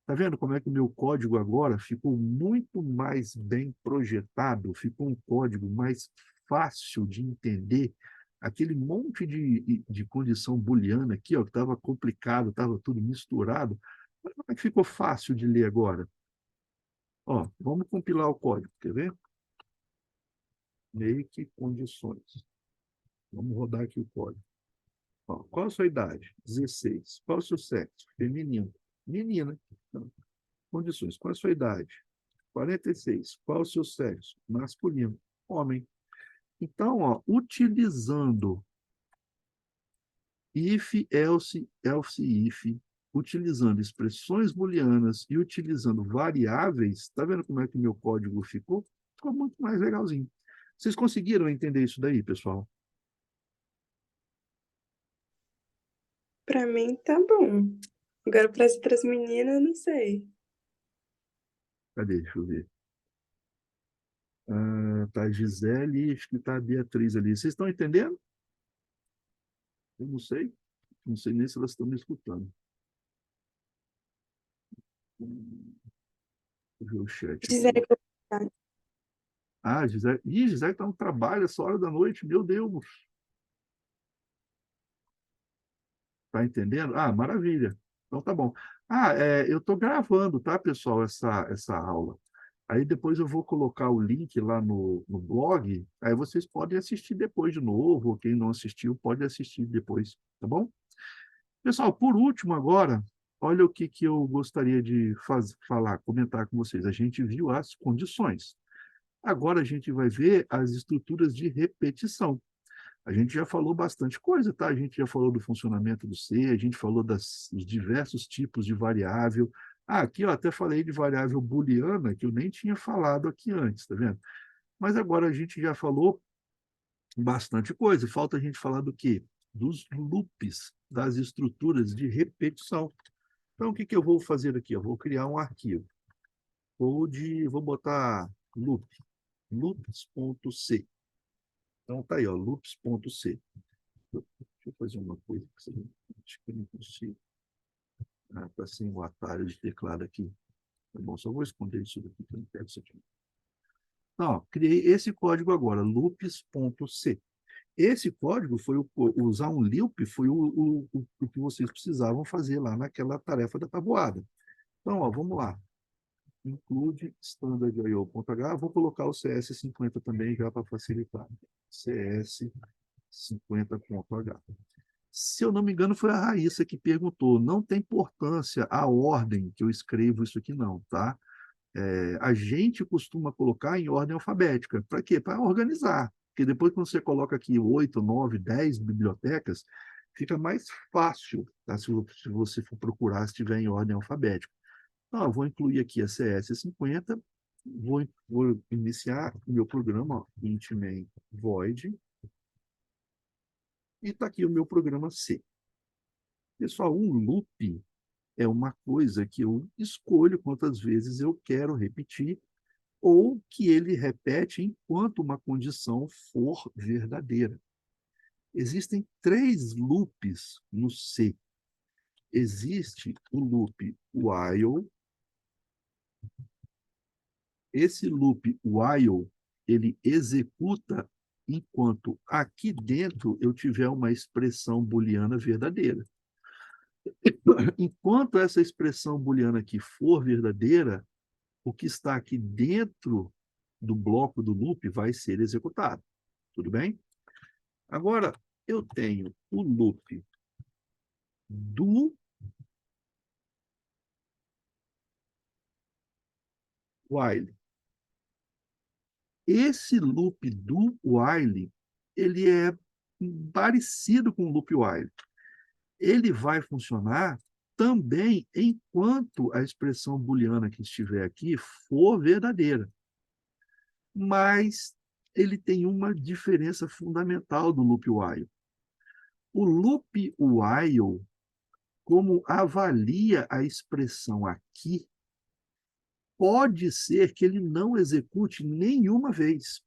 Tá vendo como é que o meu código agora ficou muito mais bem projetado, ficou um código mais fácil de entender? Aquele monte de condição booleana aqui, ó, que estava complicado, estava tudo misturado. Olha como é que ficou fácil de ler agora. Ó, vamos compilar o código, quer ver? Make condições. Vamos rodar aqui o código. Ó, qual a sua idade? 16. Qual o seu sexo? Feminino. Menina. Então, condições. Qual a sua idade? 46. Qual o seu sexo? Masculino. Homem. Então, ó, utilizando if, else, else if, utilizando expressões booleanas e utilizando variáveis, está vendo como é que o meu código ficou? Ficou muito mais legalzinho. Vocês conseguiram entender isso daí, pessoal? Pra mim tá bom. Agora para as outras meninas, não sei. Cadê? Deixa eu ver. Ah, tá a Gisele e acho que tá a Beatriz ali. Vocês estão entendendo? Eu não sei. Não sei nem se elas estão me escutando. Deixa eu ver o chat Gisele, aqui. Ah, Gisele. Ih, Gisele está no trabalho essa hora da noite. Meu Deus. Tá entendendo? Ah, maravilha. Então tá bom. Ah, eu estou gravando, tá, pessoal, essa aula. Aí depois eu vou colocar o link lá no blog, aí vocês podem assistir depois de novo, ou quem não assistiu pode assistir depois, tá bom? Pessoal, por último agora, olha o que eu gostaria de falar, comentar com vocês. A gente viu as condições. Agora a gente vai ver as estruturas de repetição. A gente já falou bastante coisa, tá? A gente já falou do funcionamento do C, a gente falou dos diversos tipos de variável. Ah, aqui eu até falei de variável booleana, que eu nem tinha falado aqui antes, tá vendo? Mas agora a gente já falou bastante coisa. Falta a gente falar do quê? Dos loops, das estruturas de repetição. Então, o que eu vou fazer aqui? Eu vou criar um arquivo. Vou botar loop, loops.c. Então, tá aí, ó, loops.c. Deixa eu fazer uma coisa, acho que eu não consigo. Ah, tá sem o atalho de teclado aqui. Tá bom, só vou esconder isso daqui, que eu não quero isso aqui. Então, ó, criei esse código agora, loops.c. Esse código foi usar um loop foi o que vocês precisavam fazer lá naquela tarefa da tabuada. Então, ó, vamos lá. Include standard.io.h. Vou colocar o CS50 também já para facilitar. CS50.h. Se eu não me engano, foi a Raíssa que perguntou. Não tem importância a ordem que eu escrevo isso aqui, não, tá? A gente costuma colocar em ordem alfabética. Para quê? Para organizar. Porque depois, quando você coloca aqui 8, 9, 10 bibliotecas, fica mais fácil, tá? Se você for procurar, se estiver em ordem alfabética. Então, eu vou incluir aqui a CS50 Vou iniciar o meu programa, ó, int main void, e está aqui o meu programa C. Pessoal, um loop é uma coisa que eu escolho quantas vezes eu quero repetir ou que ele repete enquanto uma condição for verdadeira. Existem três loops no C. Existe o loop while. Esse loop while, ele executa enquanto aqui dentro eu tiver uma expressão booleana verdadeira. Enquanto essa expressão booleana aqui for verdadeira, o que está aqui dentro do bloco do loop vai ser executado. Tudo bem? Agora, eu tenho o loop do while. Esse loop do while, ele é parecido com o loop while. Ele vai funcionar também enquanto a expressão booleana que estiver aqui for verdadeira. Mas ele tem uma diferença fundamental do loop while. O loop while, como avalia a expressão aqui, pode ser que ele não execute nenhuma vez.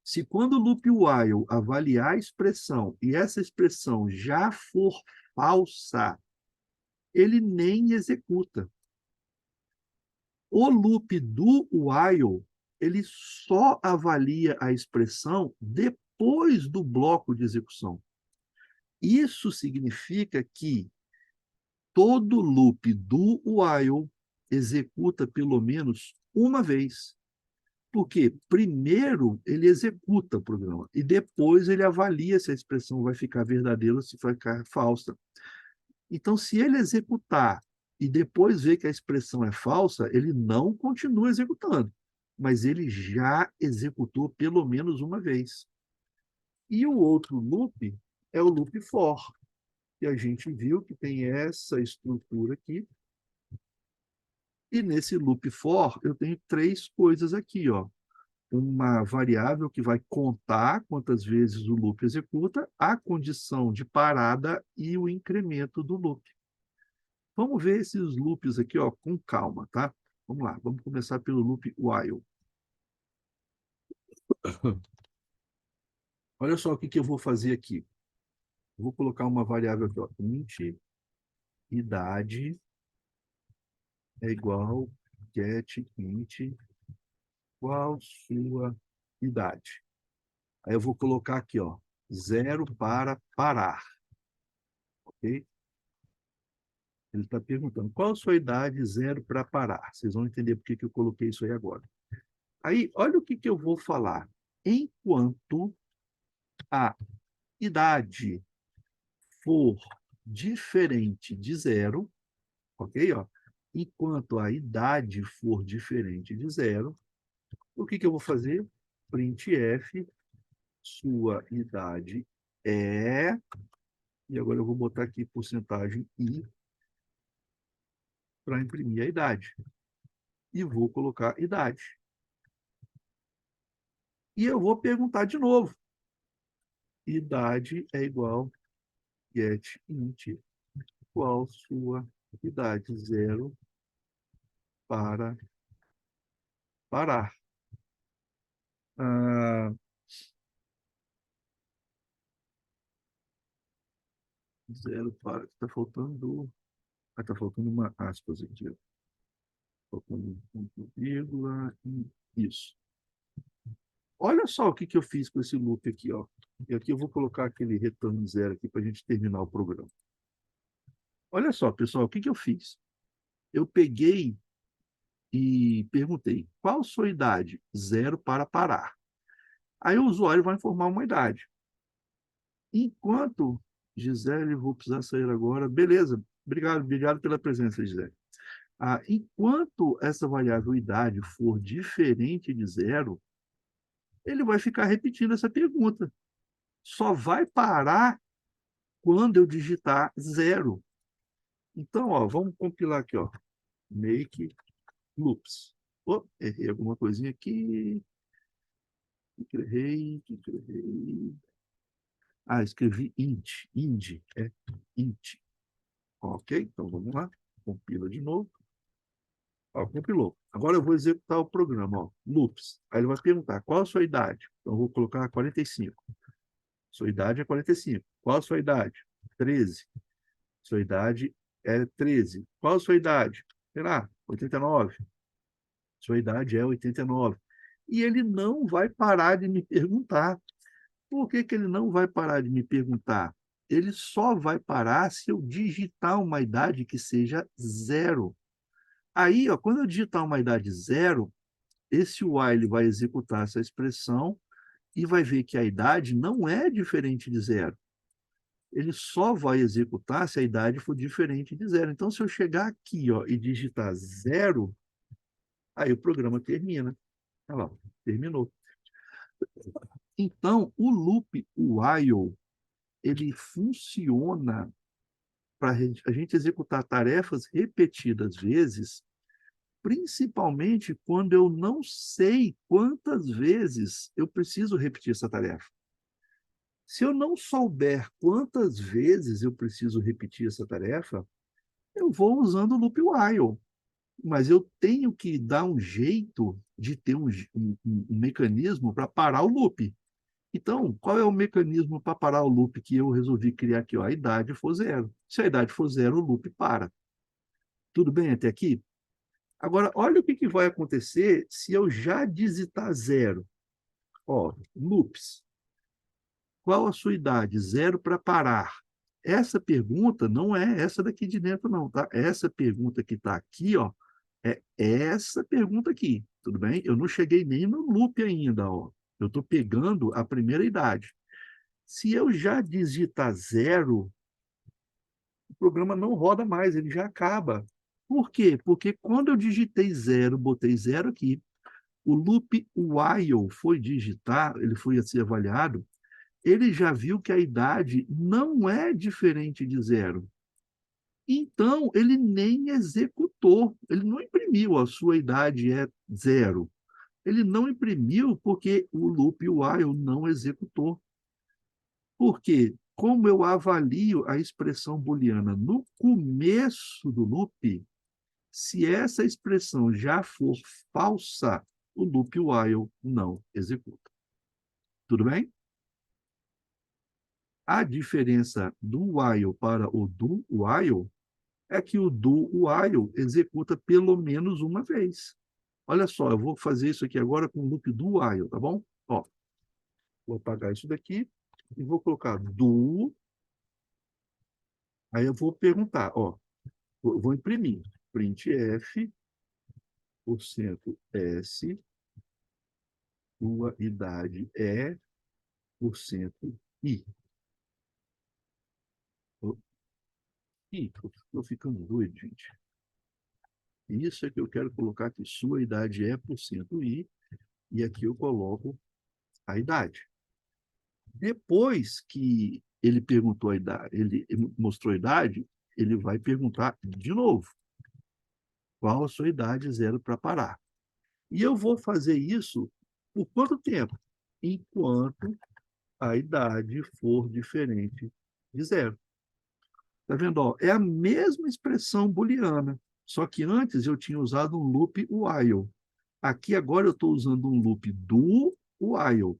Se quando o loop while avaliar a expressão e essa expressão já for falsa, ele nem executa. O loop do while, ele só avalia a expressão depois do bloco de execução. Isso significa que todo loop do while executa pelo menos uma vez. Porque primeiro ele executa o programa e depois ele avalia se a expressão vai ficar verdadeira ou se vai ficar falsa. Então, se ele executar e depois ver que a expressão é falsa, ele não continua executando, mas ele já executou pelo menos uma vez. E o outro loop é o loop for, que a gente viu que tem essa estrutura aqui. E nesse loop for, eu tenho três coisas aqui, ó. Uma variável que vai contar quantas vezes o loop executa, a condição de parada e o incremento do loop. Vamos ver esses loops aqui, ó, com calma, tá? Vamos lá, vamos começar pelo loop while. Olha só o que eu vou fazer aqui. Vou colocar uma variável aqui, ó, int idade é igual get int qual sua idade. Aí eu vou colocar aqui, ó, 0 para parar, ok? Ele está perguntando qual a sua idade, 0 para parar. Vocês vão entender por que eu coloquei isso aí agora. Aí, olha o que eu vou falar. Enquanto a idade for diferente de 0, ok? Ó, enquanto a idade for diferente de 0, o que eu vou fazer? Printf, sua idade é... E agora eu vou botar aqui porcentagem i para imprimir a idade. E vou colocar idade. E eu vou perguntar de novo. Idade é igual get int. Qual sua idade? 0 para parar. Ah, 0 para... Está faltando... Está faltando uma aspas aqui. Ó. Faltando um ponto, vírgula. Isso. Olha só o que eu fiz com esse loop aqui. Ó. E aqui eu vou colocar aquele retorno zero aqui para a gente terminar o programa. Olha só, pessoal, o que eu fiz? Eu peguei e perguntei, qual sua idade? 0 para parar. Aí o usuário vai informar uma idade. Enquanto, Gisele, vou precisar sair agora. Beleza, obrigado pela presença, Gisele. Enquanto essa variável idade for diferente de 0, ele vai ficar repetindo essa pergunta. Só vai parar quando eu digitar 0. Então, ó, vamos compilar aqui, ó. Make loops. Oh, errei alguma coisinha aqui. Errei. Ah, escrevi int, int. Ok, então vamos lá. Compila de novo. Ó, compilou. Agora eu vou executar o programa, ó, loops. Aí ele vai perguntar, qual a sua idade? Então eu vou colocar 45. Sua idade é 45. Qual a sua idade? 13. Sua idade é 13. Qual a sua idade? Sei lá, 89. Sua idade é 89. E ele não vai parar de me perguntar. Por que que ele não vai parar de me perguntar? Ele só vai parar se eu digitar uma idade que seja zero. Aí, ó, quando eu digitar uma idade zero, esse while vai executar essa expressão e vai ver que a idade não é diferente de zero. Ele só vai executar se a idade for diferente de zero. Então, se eu chegar aqui, ó, e digitar zero, aí o programa termina. Olha lá, terminou. Então, o loop while, ele funciona para a gente executar tarefas repetidas vezes, principalmente quando eu não sei quantas vezes eu preciso repetir essa tarefa. Se eu não souber quantas vezes eu preciso repetir essa tarefa, eu vou usando o loop while. Mas eu tenho que dar um jeito de ter um mecanismo para parar o loop. Então, qual é o mecanismo para parar o loop que eu resolvi criar aqui? Ó, a idade for zero. Se a idade for zero, o loop para. Tudo bem até aqui? Agora, olha o que vai acontecer se eu já digitar zero. Ó, loops. Qual a sua idade? Zero para parar. Essa pergunta não é essa daqui de dentro, não, tá? Essa pergunta que está aqui, ó, é essa pergunta aqui, tudo bem? Eu não cheguei nem no loop ainda, ó. Eu estou pegando a primeira idade. Se eu já digitar zero, o programa não roda mais, ele já acaba. Por quê? Porque quando eu digitei zero, botei zero aqui, o loop while foi digitar, ele foi a ser avaliado, ele já viu que a idade não é diferente de zero. Então, ele nem executou, ele não imprimiu, a sua idade é zero. Ele não imprimiu porque o loop while não executou. Por quê? Como eu avalio a expressão booleana no começo do loop, se essa expressão já for falsa, o loop while não executa. Tudo bem? A diferença do while para o do while é que o do while executa pelo menos uma vez. Olha só, eu vou fazer isso aqui agora com o loop do while, tá bom? Ó, vou apagar isso daqui e vou colocar do. Aí eu vou perguntar, ó, vou imprimir. Printf, porcento S, sua idade é, porcento I. Ih, estou ficando doido, gente. Isso é que eu quero colocar que sua idade é porcento I, e aqui eu coloco a idade. Depois que ele perguntou a idade, ele mostrou a idade, ele vai perguntar de novo qual a sua idade zero para parar. E eu vou fazer isso por quanto tempo? Enquanto a idade for diferente de zero. Tá vendo? Ó, é a mesma expressão booleana, só que antes eu tinha usado um loop while. Aqui agora eu estou usando um loop do while.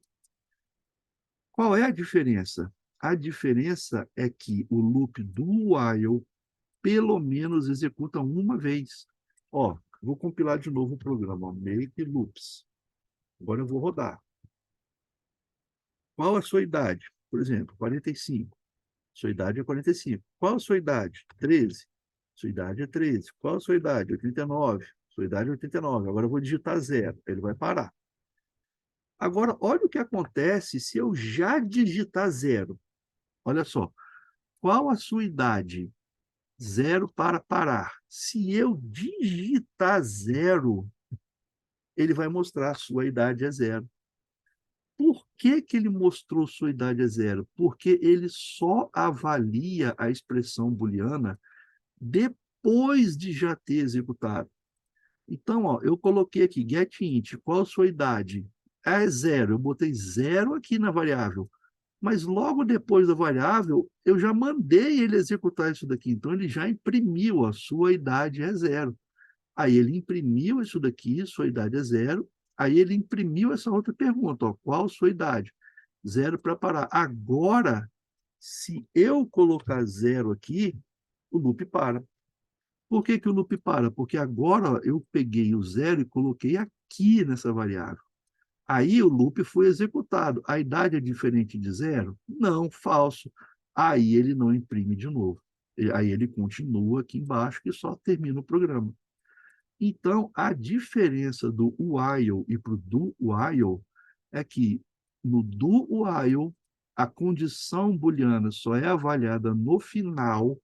Qual é a diferença? A diferença é que o loop do while pelo menos executa uma vez. Ó, vou compilar de novo o programa, ó, make loops. Agora eu vou rodar. Qual a sua idade? Por exemplo, 45. Sua idade é 45. Qual a sua idade? 13. Sua idade é 13. Qual a sua idade? 89. Sua idade é 89. Agora eu vou digitar zero. Ele vai parar. Agora, olha o que acontece se eu já digitar zero. Olha só. Qual a sua idade? Zero para parar. Se eu digitar zero, ele vai mostrar a sua idade é zero. Por que que ele mostrou sua idade é zero? Porque ele só avalia a expressão booleana depois de já ter executado. Então, ó, eu coloquei aqui, getInt, qual a sua idade? É 0, eu botei 0 aqui na variável. Mas logo depois da variável, eu já mandei ele executar isso daqui. Então, ele já imprimiu, a sua idade é 0. Aí ele imprimiu isso daqui, sua idade é 0. Aí ele imprimiu essa outra pergunta, ó, qual a sua idade? 0 para parar. Agora, se eu colocar 0 aqui, o loop para. Por que que o loop para? Porque agora ó, eu peguei o 0 e coloquei aqui nessa variável. Aí o loop foi executado. A idade é diferente de 0? Não, falso. Aí ele não imprime de novo. Aí ele continua aqui embaixo, que só termina o programa. Então, a diferença do while e para o do while é que no do while, a condição booleana só é avaliada no final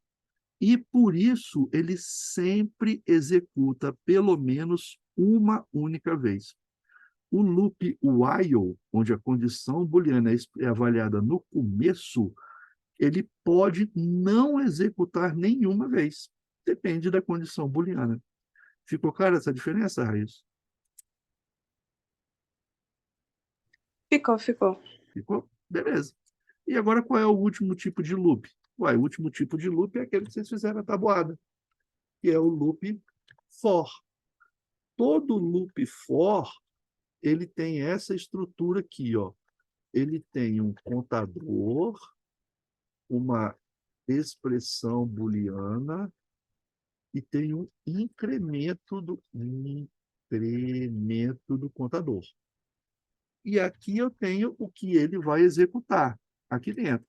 e, por isso, ele sempre executa pelo menos uma única vez. O loop while, onde a condição booleana é avaliada no começo, ele pode não executar nenhuma vez. Depende da condição booleana. Ficou clara essa diferença, Raiz? Ficou, ficou. Ficou? Beleza. E agora qual é o último tipo de loop? Uai, o último tipo de loop é aquele que vocês fizeram a tabuada, que é o loop for. Todo loop for, ele tem essa estrutura aqui, ó. Ele tem um contador, uma expressão booleana e tem um incremento do contador. E aqui eu tenho o que ele vai executar aqui dentro.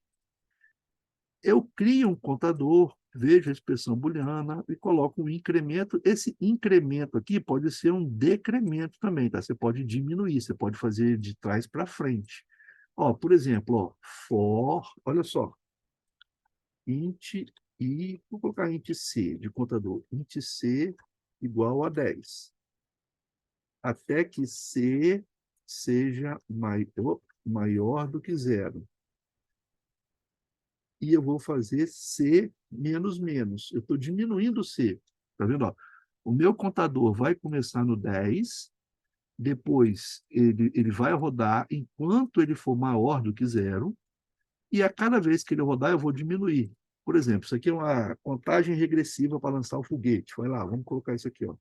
Eu crio um contador, vejo a expressão booleana e coloco um incremento. Esse incremento aqui pode ser um decremento também, tá? Você pode diminuir, você pode fazer de trás para frente. Ó, por exemplo, ó, for, olha só, int i, vou colocar int c de contador, int c igual a 10, até que c seja maior do que zero. E eu vou fazer C menos menos. Eu estou diminuindo o C. Está vendo? Ó? O meu contador vai começar no 10, depois ele vai rodar enquanto ele for maior do que zero, e a cada vez que ele rodar, eu vou diminuir. Por exemplo, isso aqui é uma contagem regressiva para lançar o foguete. Vai lá, vamos colocar isso aqui. Ó.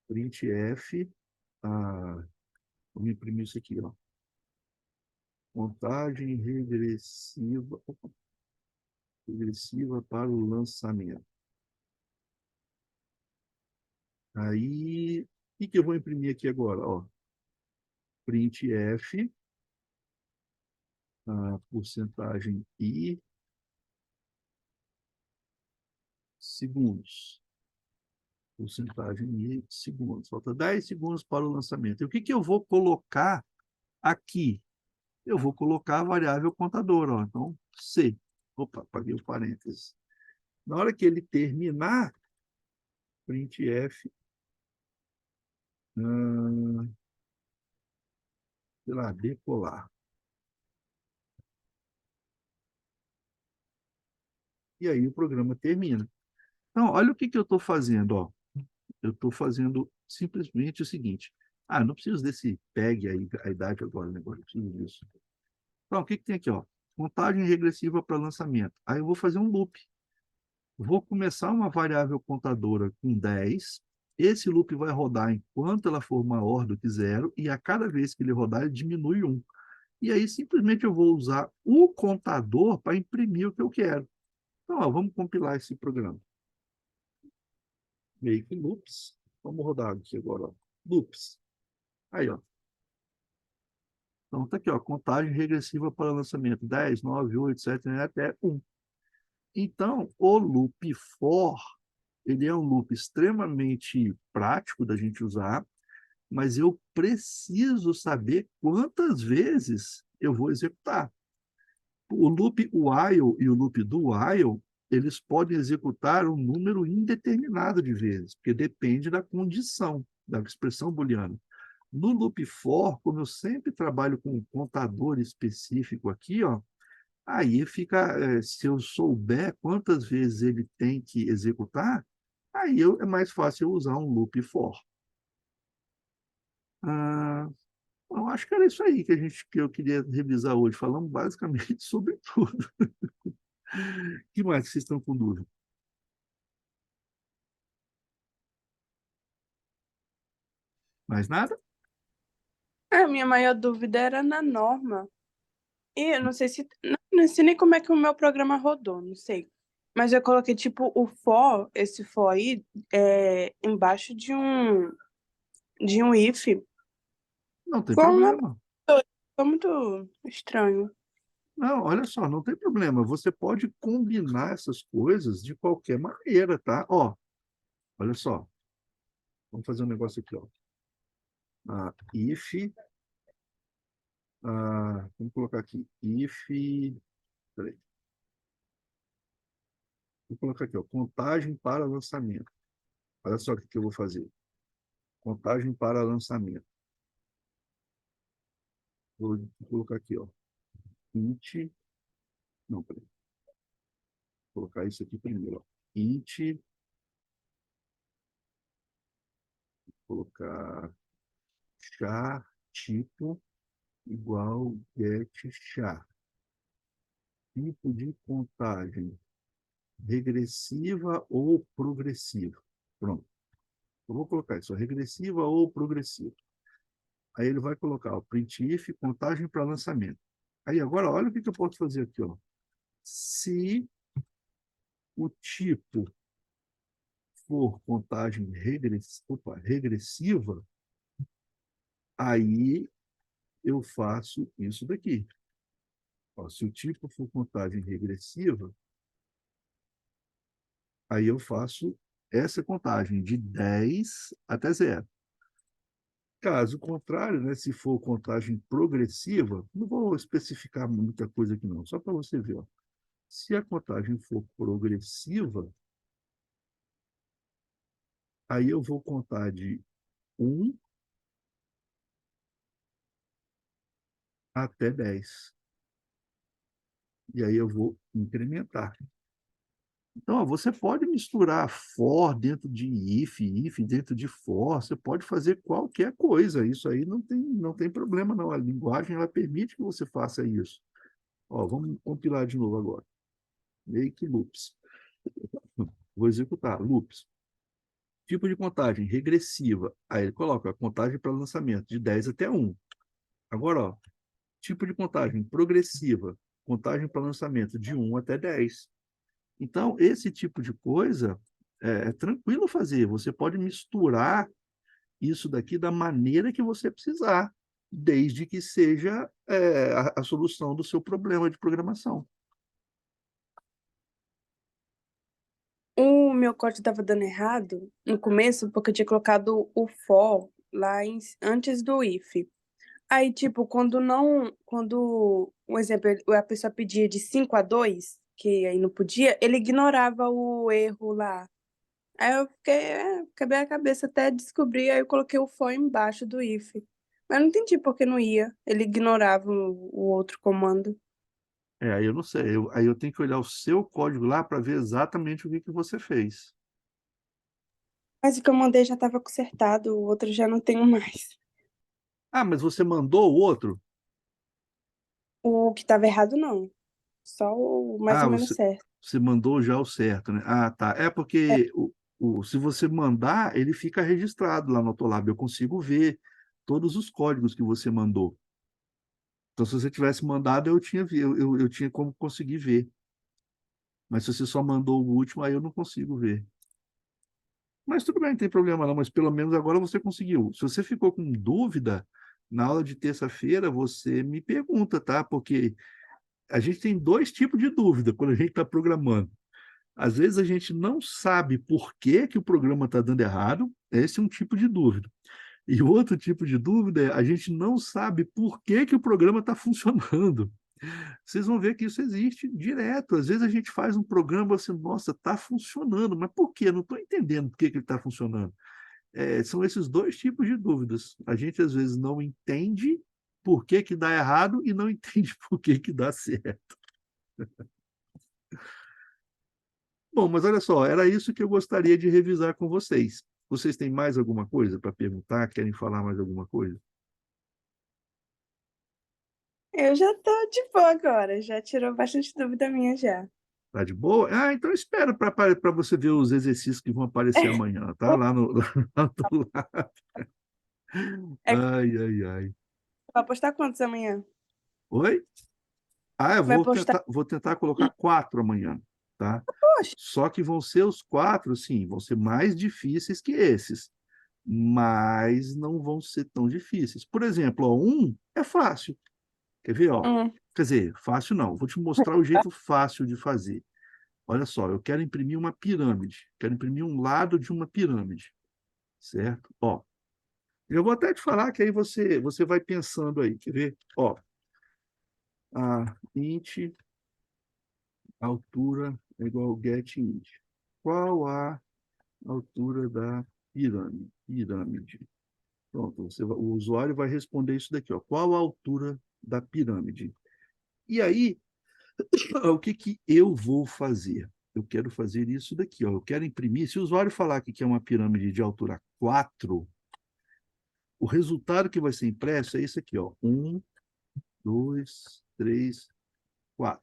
Printf, vamos imprimir isso aqui. Ó. Contagem regressiva para o lançamento. Aí, o que eu vou imprimir aqui agora? Ó, printf, a porcentagem i, segundos. Porcentagem i, segundos. Falta 10 segundos para o lançamento. E o que eu vou colocar aqui? Eu vou colocar a variável contador. Ó. Então, C. Opa, apaguei o parênteses. Na hora que ele terminar, printf, sei lá, decolar. E aí o programa termina. Então, olha o que eu estou fazendo. Ó. Eu estou fazendo simplesmente o seguinte. Ah, não preciso desse PEG aí, a idade agora, negócio, não preciso disso. Então, o que tem aqui? Ó? Contagem regressiva para lançamento. Aí eu vou fazer um loop. Vou começar uma variável contadora com 10. Esse loop vai rodar enquanto ela for maior do que zero, e a cada vez que ele rodar, ele diminui 1. E aí, simplesmente, eu vou usar o contador para imprimir o que eu quero. Então, ó, vamos compilar esse programa. Make loops. Vamos rodar aqui agora. Ó. Loops. Aí, ó. Então, está aqui, ó, contagem regressiva para lançamento. 10, 9, 8, 7, até 1. Então, o loop for, ele é um loop extremamente prático da gente usar, mas eu preciso saber quantas vezes eu vou executar. O loop while e o loop do while, eles podem executar um número indeterminado de vezes, porque depende da condição, da expressão booleana. No loop for, como eu sempre trabalho com um contador específico aqui, ó, aí fica, se eu souber quantas vezes ele tem que executar, é mais fácil eu usar um loop for. Ah, eu acho que era isso aí que eu queria revisar hoje. Falamos basicamente sobre tudo. O que mais que vocês estão com dúvida? Mais nada? A minha maior dúvida era na norma. E eu não sei se. Não sei nem como é que o meu programa rodou, não sei. Mas eu coloquei, tipo, o for, esse for aí, embaixo de um if. Não tem Ficou uma, problema. ficou muito estranho. Não, olha só, não tem problema. Você pode combinar essas coisas de qualquer maneira, tá? Ó, olha só. Vamos fazer um negócio aqui, ó. If, vamos colocar aqui. Peraí, vou colocar aqui, ó. Contagem para lançamento. Olha só o que eu vou fazer. Contagem para lançamento. Vou colocar aqui, ó. Int, não, peraí. Vou colocar isso aqui primeiro, ó. Int, colocar char tipo igual get char. Tipo de contagem regressiva ou progressiva. Pronto. Eu vou colocar isso, regressiva ou progressiva. Aí ele vai colocar o printf, contagem para lançamento. Aí agora, olha o que eu posso fazer aqui. Ó. Se o tipo for contagem regressiva, aí eu faço isso daqui. Ó, se o tipo for contagem regressiva, aí eu faço essa contagem de 10 até zero. Caso contrário, né, se for contagem progressiva, não vou especificar muita coisa aqui não, só para você ver. Ó. Se a contagem for progressiva, aí eu vou contar de 1 até 10. E aí eu vou incrementar. Então, ó, você pode misturar for dentro de if dentro de for, você pode fazer qualquer coisa. Isso aí não tem problema, não. A linguagem ela permite que você faça isso. Ó, vamos compilar de novo agora. Make loops. Vou executar loops. Tipo de contagem regressiva. Aí ele coloca a contagem para lançamento de 10 até 1. Agora, ó, tipo de contagem progressiva. Contagem para lançamento de 1 até 10. Então, esse tipo de coisa é tranquilo fazer. Você pode misturar isso daqui da maneira que você precisar, desde que seja a solução do seu problema de programação. O meu código estava dando errado no começo, porque eu tinha colocado o for lá antes do if. Aí, tipo, um exemplo, a pessoa pedia de 5 a 2 que aí não podia, ele ignorava o erro lá. Aí eu fiquei, quebrei a cabeça até descobrir, aí eu coloquei o for embaixo do if. Mas não entendi por que não ia. Ele ignorava o outro comando. Aí eu não sei. Aí eu tenho que olhar o seu código lá para ver exatamente o que você fez. Mas o que eu mandei já estava consertado, o outro já não tenho mais. Ah, mas você mandou o outro? O que estava errado, não. Só o mais Ah, ou menos certo. você mandou já o certo, né? Ah, tá. É porque se você mandar, ele fica registrado lá no Autolab. Eu consigo ver todos os códigos que você mandou. Então, se você tivesse mandado, eu tinha como conseguir ver. Mas se você só mandou o último, aí eu não consigo ver. Mas tudo bem, não tem problema não. Mas pelo menos agora você conseguiu. Se você ficou com dúvida, na aula de terça-feira, você me pergunta, tá? Porque a gente tem dois tipos de dúvida quando a gente está programando. Às vezes a gente não sabe por que, que o programa está dando errado, esse é um tipo de dúvida. E o outro tipo de dúvida é a gente não sabe por que, que o programa está funcionando. Vocês vão ver que isso existe direto. Às vezes a gente faz um programa assim, nossa, está funcionando, mas por quê? Eu não estou entendendo por que, que ele está funcionando. São esses dois tipos de dúvidas. A gente às vezes não entende por que, que dá errado e não entende por que, que dá certo. Bom, mas olha só, era isso que eu gostaria de revisar com vocês. Vocês têm mais alguma coisa para perguntar? Querem falar mais alguma coisa? Eu já tô de boa agora, já tirou bastante dúvida minha já. Tá de boa? Ah, então espera para você ver os exercícios que vão aparecer amanhã, tá? Lá no, lá do lado. É, Ai, ai, ai. vai postar quantos amanhã? Oi? Ah, eu Vai postar. vou tentar colocar 4 amanhã, tá? Poxa, Só que vão ser os 4, sim, vão ser mais difíceis que esses, mas não vão ser tão difíceis. Por exemplo, ó, um é fácil. Quer ver, ó? hum, Quer dizer, fácil não. Vou te mostrar o jeito fácil de fazer. Olha só, eu quero imprimir uma pirâmide. Quero imprimir um lado de uma pirâmide, certo? Ó, eu vou até te falar que aí você vai pensando aí. Quer ver? Ó, a int altura é igual ao get int. Qual a altura da pirâmide? Pirâmide. Pronto, o usuário vai responder isso daqui, ó. Qual a altura da pirâmide? E aí, o que que eu vou fazer? Eu quero fazer isso daqui, ó. Eu quero imprimir. Se o usuário falar que quer uma pirâmide de altura 4, o resultado que vai ser impresso é isso aqui, ó. 1, 2, 3, 4.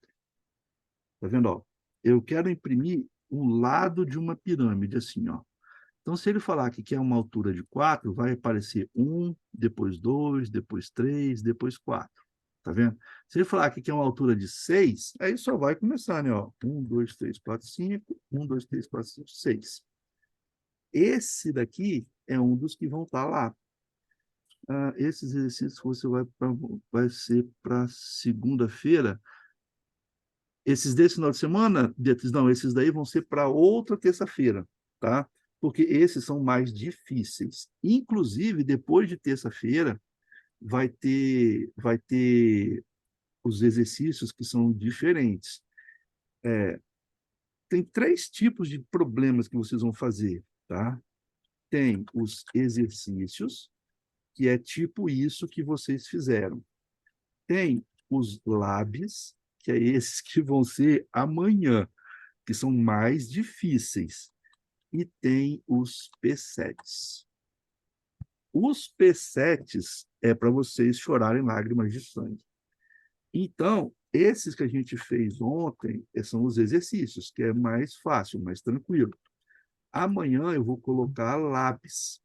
Tá vendo, ó? Eu quero imprimir um lado de uma pirâmide, assim, ó. Então, se ele falar que quer uma altura de 4, vai aparecer 1, depois 2, depois 3, depois 4. Tá vendo? Se ele falar que quer uma altura de 6, aí só vai começar, né? Ó, 1, 2, 3, 4, 5. 1, 2, 3, 4, 5, 6. Esse daqui é um dos que vão estar lá. Esses exercícios você vai ser para segunda-feira. Esses desse final de semana, não, esses daí vão ser para outra terça-feira, tá? Porque esses são mais difíceis. Inclusive, depois de terça-feira, vai ter os exercícios que são diferentes. Tem 3 tipos de problemas que vocês vão fazer, tá? Tem os exercícios, que é tipo isso que vocês fizeram. Tem os labs, que é esses que vão ser amanhã, que são mais difíceis. E tem os P7s. Os P7s é para vocês chorarem lágrimas de sangue. Então, esses que a gente fez ontem são os exercícios, que é mais fácil, mais tranquilo. Amanhã eu vou colocar labs.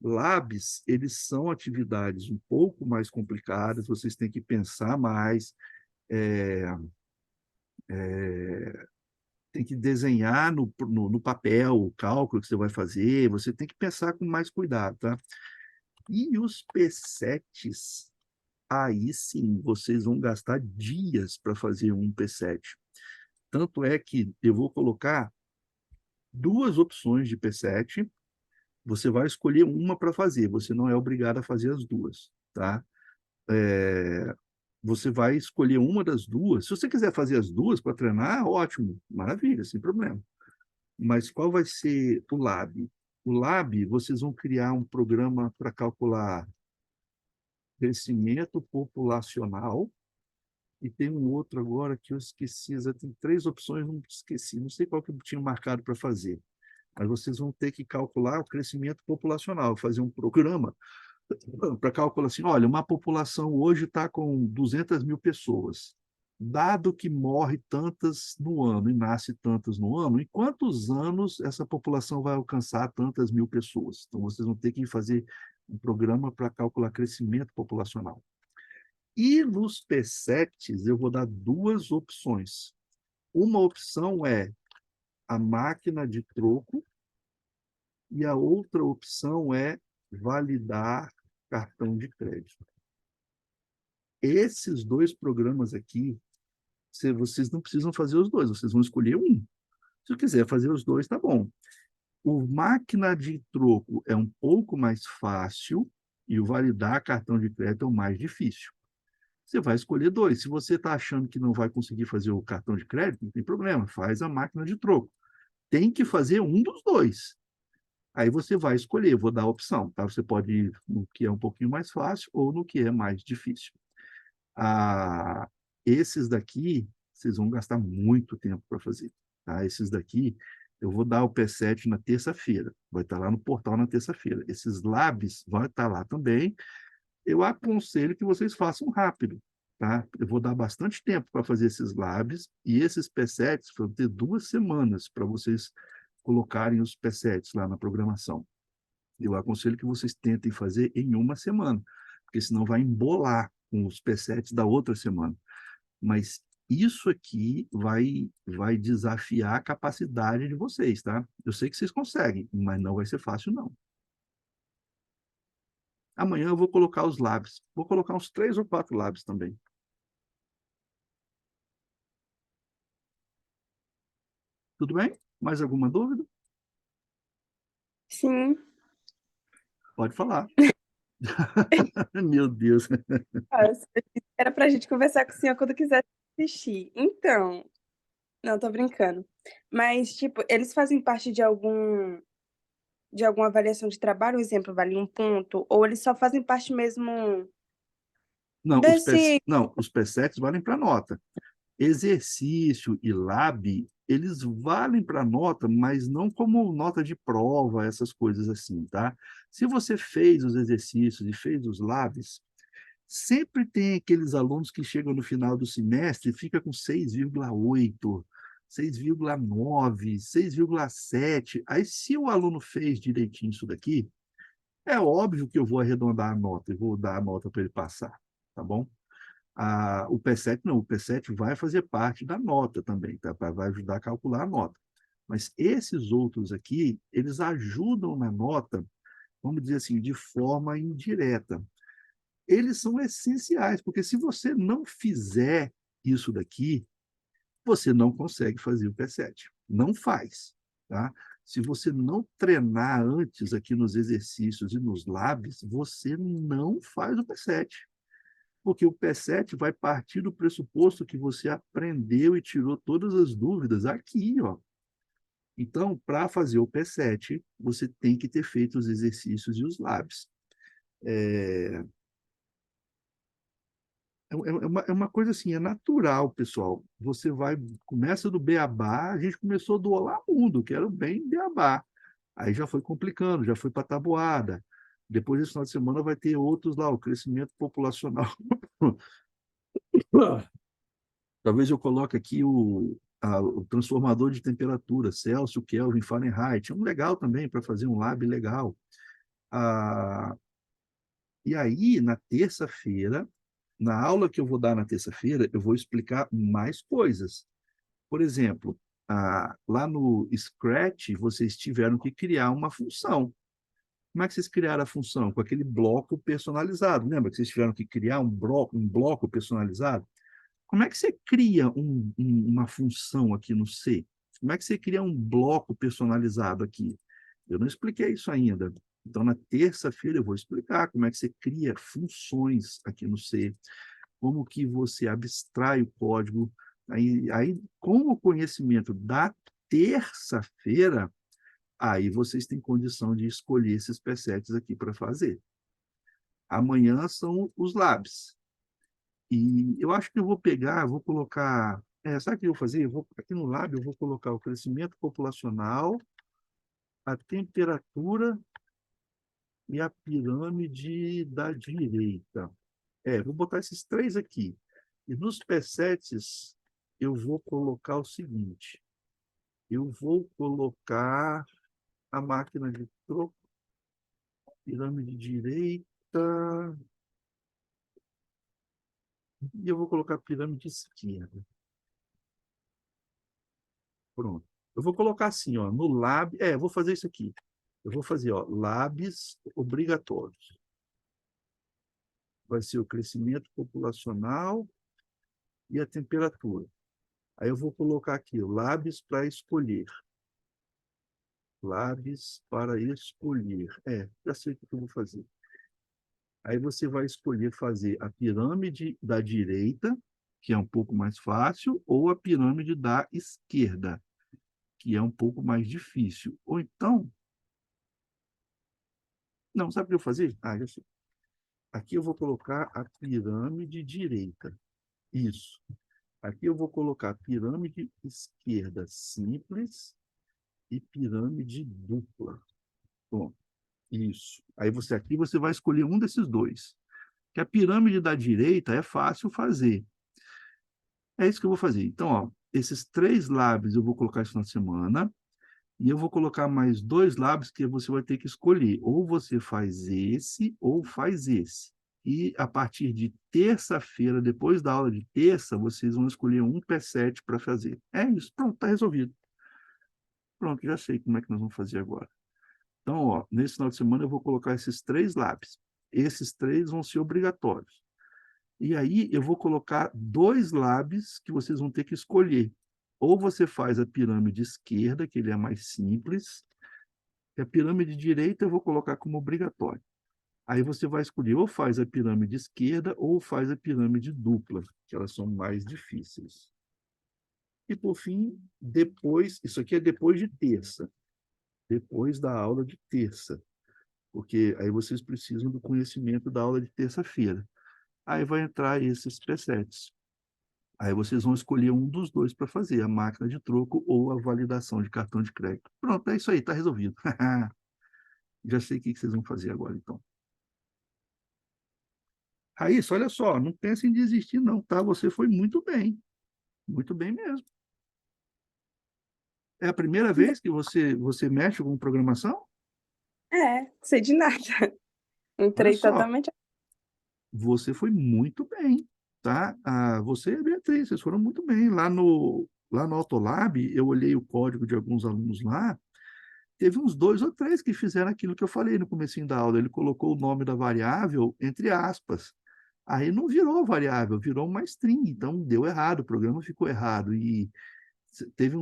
Labs, eles são atividades um pouco mais complicadas, vocês têm que pensar mais, é, tem que desenhar no papel o cálculo que você vai fazer, você tem que pensar com mais cuidado, tá? E os P7s, aí sim, vocês vão gastar dias para fazer um P7. Tanto é que eu vou colocar 2 opções de P7, você vai escolher uma para fazer, você não é obrigado a fazer as duas, tá? Você vai escolher uma das duas. Se você quiser fazer as duas para treinar, ótimo, maravilha, sem problema. Mas qual vai ser o lab? O lab, vocês vão criar um programa para calcular crescimento populacional, e tem um outro agora que eu esqueci, tem 3 opções, não esqueci, não sei qual que eu tinha marcado para fazer, mas vocês vão ter que calcular o crescimento populacional, fazer um programa para cálculo assim, olha, uma população hoje está com 200 mil pessoas, dado que morre tantas no ano e nasce tantas no ano, em quantos anos essa população vai alcançar tantas mil pessoas? Então, vocês vão ter que fazer um programa para calcular crescimento populacional. E nos P7s, eu vou dar 2 opções. Uma opção é a máquina de troco, e a outra opção é validar cartão de crédito. Esses 2 programas aqui, vocês não precisam fazer os dois, vocês vão escolher um. Se eu quiser fazer os dois, tá bom. O máquina de troco é um pouco mais fácil e o validar cartão de crédito é o mais difícil. Você vai escolher 2. Se você está achando que não vai conseguir fazer o cartão de crédito, não tem problema, faz a máquina de troco. Tem que fazer um dos 2. Aí você vai escolher, eu vou dar a opção, tá? Você pode ir no que é um pouquinho mais fácil ou no que é mais difícil. Ah, esses daqui, vocês vão gastar muito tempo para fazer, tá? Esses daqui, Eu vou dar o P7 na terça-feira, vai estar lá no portal na terça-feira. Esses labs vão estar lá também. Eu aconselho que vocês façam rápido, tá? Eu vou dar bastante tempo para fazer esses labs e esses P7s vão ter 2 semanas para vocês colocarem os P7s lá na programação. Eu aconselho que vocês tentem fazer em uma semana, porque senão vai embolar com os P7s da outra semana. Mas isso aqui vai desafiar a capacidade de vocês, tá? Eu sei que vocês conseguem, mas não vai ser fácil, não. Amanhã eu vou colocar os labs. Vou colocar uns 3 ou 4 labs também. Tudo bem? Mais alguma dúvida? Sim. Pode falar. Meu Deus. Nossa, era pra gente conversar com o senhor quando quisesse assistir. Então, não, tô brincando. Mas, tipo, eles fazem parte de alguma avaliação de trabalho, um exemplo, vale um ponto, ou eles só fazem parte mesmo Não, desse. não, os P7s valem para nota. Exercício e lab, eles valem para nota, mas não como nota de prova, essas coisas assim, tá? Se você fez os exercícios e fez os labs, sempre tem aqueles alunos que chegam no final do semestre e fica com 6,8, 6,9, 6,7. Aí, se o aluno fez direitinho isso daqui, é óbvio que eu vou arredondar a nota e vou dar a nota para ele passar, tá bom? O P7 não, o P7 vai fazer parte da nota também, tá? Vai ajudar a calcular a nota. Mas esses outros aqui, eles ajudam na nota, vamos dizer assim, de forma indireta. Eles são essenciais, porque se você não fizer isso daqui, você não consegue fazer o P7. Não faz, tá? Se você não treinar antes aqui nos exercícios e nos labs, você não faz o P7. Porque o P7 vai partir do pressuposto que você aprendeu e tirou todas as dúvidas aqui, ó. Então, para fazer o P7, você tem que ter feito os exercícios e os labs. É, é uma coisa assim, é natural, pessoal. Você vai, começa do beabá, a gente começou do Olá Mundo, que era bem beabá. Aí já foi complicando, já foi para tabuada. Depois desse final de semana vai ter outros lá, o crescimento populacional. Talvez eu coloque aqui o transformador de temperatura, Celsius, Kelvin, Fahrenheit. É um legal também para fazer um lab legal. Ah, e aí, na terça-feira, na aula que eu vou dar na terça-feira, eu vou explicar mais coisas. Por exemplo, lá no Scratch, vocês tiveram que criar uma função. Como é que vocês criaram a função? Com aquele bloco personalizado. Lembra que vocês tiveram que criar um bloco personalizado? Como é que você cria uma função aqui no C? Como é que você cria um bloco personalizado aqui? Eu não expliquei isso ainda. Então, na terça-feira, eu vou explicar como é que você cria funções aqui no C, como que você abstrai o código. Aí com o conhecimento da terça-feira, aí vocês têm condição de escolher esses presets aqui para fazer. Amanhã são os labs. E eu acho que eu vou pegar, vou colocar. Sabe o que eu vou fazer? Aqui no lab eu vou colocar o crescimento populacional, a temperatura e a pirâmide da direita. Vou botar esses três aqui. E nos presets eu vou colocar o seguinte: eu vou colocar a máquina de troco, pirâmide direita, e eu vou colocar a pirâmide esquerda. Pronto. Eu vou colocar assim, ó, no lab. Eu vou fazer isso aqui. Eu vou fazer, ó, labs obrigatórios. Vai ser o crescimento populacional e a temperatura. Aí eu vou colocar aqui, ó, labs para escolher. Labs para escolher. Já sei o que eu vou fazer. Aí você vai escolher fazer a pirâmide da direita, que é um pouco mais fácil, ou a pirâmide da esquerda, que é um pouco mais difícil. Ou então, não, sabe o que eu vou fazer? Já sei. Aqui eu vou colocar a pirâmide direita. Isso. Aqui eu vou colocar a pirâmide esquerda simples e pirâmide dupla. Bom, isso. Aí você aqui você vai escolher um desses dois. Que a pirâmide da direita é fácil fazer. É isso que eu vou fazer. Então, ó, esses 3 lábios eu vou colocar esse final de semana. E eu vou colocar mais 2 lábios que você vai ter que escolher. Ou você faz esse, ou faz esse. E a partir de terça-feira, depois da aula de terça, vocês vão escolher um P7 para fazer. É isso, pronto, está resolvido. Pronto, já sei como é que nós vamos fazer agora. Então, ó, nesse final de semana eu vou colocar esses 3 lábios. Esses 3 vão ser obrigatórios. E aí eu vou colocar 2 lábios que vocês vão ter que escolher. Ou você faz a pirâmide esquerda, que ele é mais simples, e a pirâmide direita eu vou colocar como obrigatório. Aí você vai escolher ou faz a pirâmide esquerda ou faz a pirâmide dupla, que elas são mais difíceis. E, por fim, depois, isso aqui é depois de terça, depois da aula de terça, porque aí vocês precisam do conhecimento da aula de terça-feira. Aí vai entrar esses presets. Aí vocês vão escolher um dos dois para fazer, a máquina de troco ou a validação de cartão de crédito. Pronto, é isso aí, está resolvido. Já sei o que vocês vão fazer agora, então. Raíssa, olha só, não pense em desistir, não, tá? Você foi muito bem mesmo. É a primeira vez que você mexe com programação? Sei de nada. Olha Entrei só, totalmente. você foi muito bem, tá? Você e a Beatriz, vocês foram muito bem. Lá no Autolab, eu olhei o código de alguns alunos lá, teve uns 2 ou 3 que fizeram aquilo que eu falei no comecinho da aula. Ele colocou o nome da variável entre aspas. Aí não virou variável, virou uma string. Então deu errado, o programa ficou errado. E teve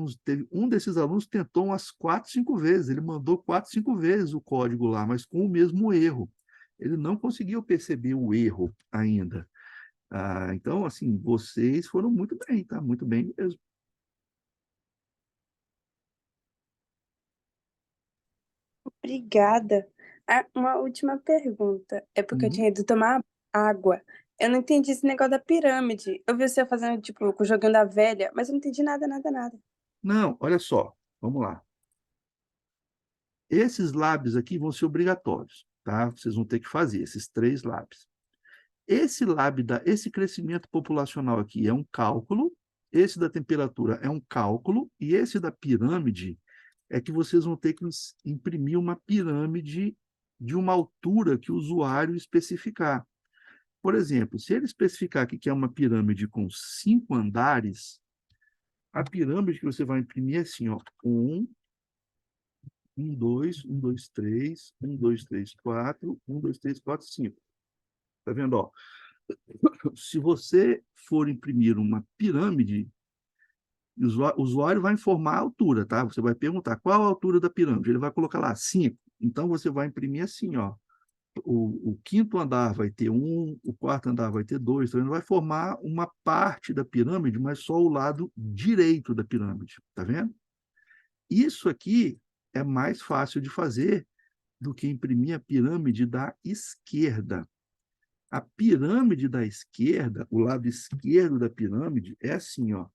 um desses alunos que tentou umas 4, 5 vezes. Ele mandou 4, 5 vezes o código lá, mas com o mesmo erro. Ele não conseguiu perceber o erro ainda. Então, assim, vocês foram muito bem, tá? Muito bem mesmo. Obrigada. Ah, uma última pergunta. É porque eu Uhum. tinha ido tomar água. Eu não entendi esse negócio da pirâmide. Eu vi você fazendo, tipo, jogando a velha, mas eu não entendi nada, nada, nada. Não, olha só, vamos lá. Esses lábios aqui vão ser obrigatórios, tá? Vocês vão ter que fazer esses 3 lábios. Esse crescimento populacional aqui é um cálculo, esse da temperatura é um cálculo, e esse da pirâmide é que vocês vão ter que imprimir uma pirâmide de uma altura que o usuário especificar. Por exemplo, se ele especificar aqui que é uma pirâmide com 5 andares, a pirâmide que você vai imprimir é assim, ó, 1, 2, 1, 2, 3, 1, 2, 3, 4, 1, 2, 3, 4, 5. Tá vendo, ó? Se você for imprimir uma pirâmide, o usuário vai informar a altura, tá? Você vai perguntar qual a altura da pirâmide. Ele vai colocar lá 5. Então, você vai imprimir assim, ó. O quinto andar vai ter 1, o quarto andar vai ter 2. Então, ele vai formar uma parte da pirâmide, mas só o lado direito da pirâmide. Tá vendo? Isso aqui é mais fácil de fazer do que imprimir a pirâmide da esquerda. A pirâmide da esquerda, o lado esquerdo da pirâmide, é assim, ó.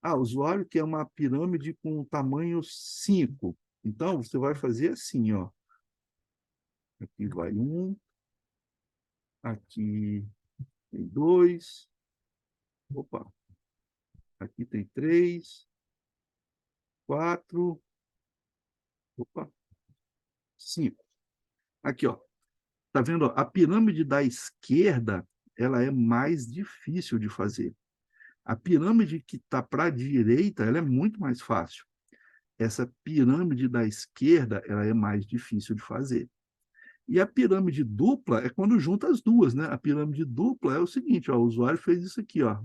O usuário quer uma pirâmide com tamanho 5. Então, você vai fazer assim, ó. Aqui vai 1, aqui tem 2, opa, aqui tem 3, 4, opa, 5. Aqui, ó. Tá vendo? A pirâmide da esquerda, ela é mais difícil de fazer. A pirâmide que está para a direita, ela é muito mais fácil. Essa pirâmide da esquerda, ela é mais difícil de fazer. E a pirâmide dupla é quando junta as duas, né? A pirâmide dupla é o seguinte, ó, o usuário fez isso aqui, ó.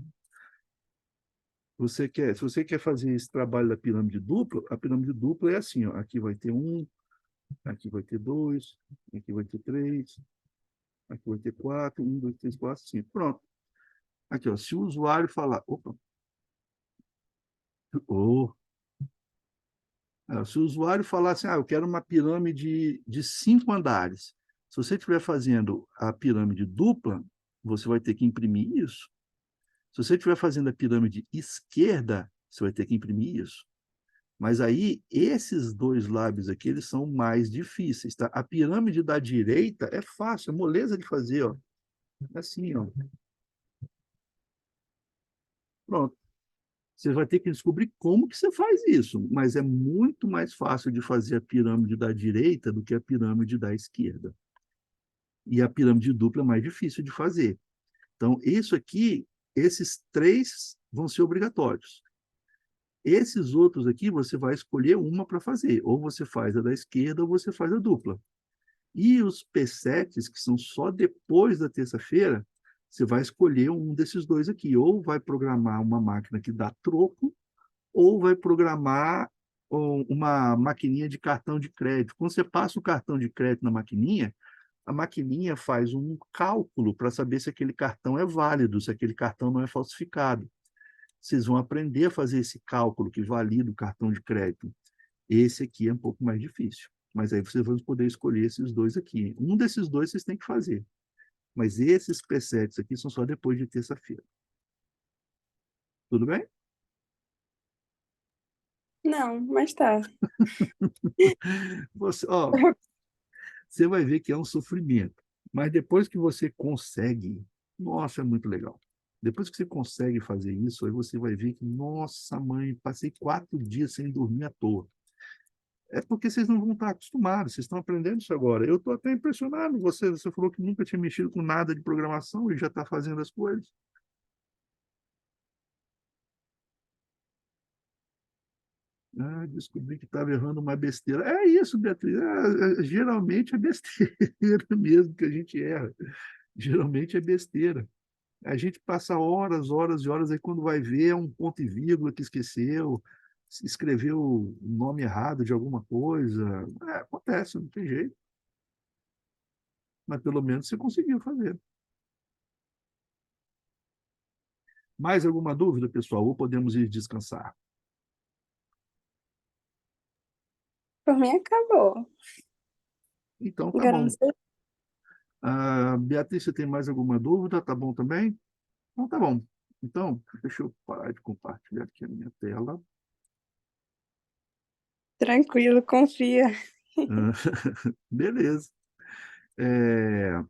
Se você quer fazer esse trabalho da pirâmide dupla, a pirâmide dupla é assim, ó. Aqui vai ter 1, aqui vai ter 2, aqui vai ter 3, aqui vai ter 4, 1, 2, 3, 4, 5. Pronto. Aqui, ó, se o usuário falar, opa, oh, se o usuário falar assim, eu quero uma pirâmide de 5 andares. Se você estiver fazendo a pirâmide dupla, você vai ter que imprimir isso. Se você estiver fazendo a pirâmide esquerda, você vai ter que imprimir isso. Mas aí, esses dois lábios aqui, eles são mais difíceis, tá? A pirâmide da direita é fácil, é moleza de fazer, ó. É assim, ó. Pronto. Você vai ter que descobrir como que você faz isso, mas é muito mais fácil de fazer a pirâmide da direita do que a pirâmide da esquerda. E a pirâmide dupla é mais difícil de fazer. Então, isso aqui, esses três vão ser obrigatórios. Esses outros aqui, você vai escolher uma para fazer. Ou você faz a da esquerda, ou você faz a dupla. E os P7s, que são só depois da terça-feira, você vai escolher um desses dois aqui. Ou vai programar uma máquina que dá troco, ou vai programar uma maquininha de cartão de crédito. Quando você passa o cartão de crédito na maquininha, a maquininha faz um cálculo para saber se aquele cartão é válido, se aquele cartão não é falsificado. Vocês vão aprender a fazer esse cálculo que valida o cartão de crédito. Esse aqui é um pouco mais difícil, mas aí vocês vão poder escolher esses dois aqui. Um desses dois vocês têm que fazer, mas esses presets aqui são só depois de terça-feira. Tudo bem? Não, mas tá. Você vai ver que é um sofrimento, mas depois que você consegue, nossa, é muito legal. Depois que você consegue fazer isso, aí você vai ver que, nossa, mãe, passei 4 dias sem dormir à toa. É porque vocês não vão estar acostumados, vocês estão aprendendo isso agora. Eu estou até impressionado. Você falou que nunca tinha mexido com nada de programação e já está fazendo as coisas. Ah, descobri que estava errando uma besteira. É isso, Beatriz. Geralmente é besteira mesmo que a gente erra. Geralmente é besteira. A gente passa horas, horas e horas, aí quando vai ver é um ponto e vírgula que esqueceu, escreveu o nome errado de alguma coisa. Acontece, não tem jeito. Mas pelo menos você conseguiu fazer. Mais alguma dúvida, pessoal? Ou podemos ir descansar? Por mim acabou. Então, tá Agora eu não bom. sei. Beatriz, você tem mais alguma dúvida? Tá bom também? Então, tá bom. Então, deixa eu parar de compartilhar aqui a minha tela. Tranquilo, confia. Ah, beleza. É,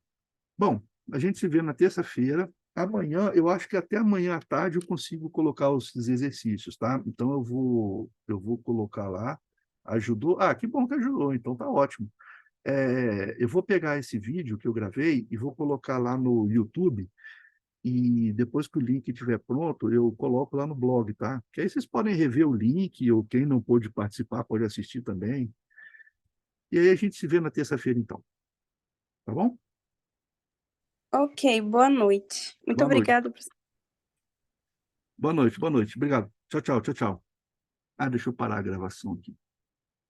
Bom, a gente se vê na terça-feira. Amanhã, eu acho que até amanhã à tarde eu consigo colocar os exercícios, tá? Então eu vou colocar lá. Ajudou? Ah, que bom que ajudou, então tá ótimo. Eu vou pegar esse vídeo que eu gravei e vou colocar lá no YouTube. E depois que o link estiver pronto, eu coloco lá no blog, tá? Que aí vocês podem rever o link, ou quem não pôde participar pode assistir também. E aí a gente se vê na terça-feira, então. Tá bom? Ok, boa noite. Muito Boa noite. obrigada por Boa noite, boa noite. Obrigado. Tchau, tchau, tchau, tchau. Deixa eu parar a gravação aqui.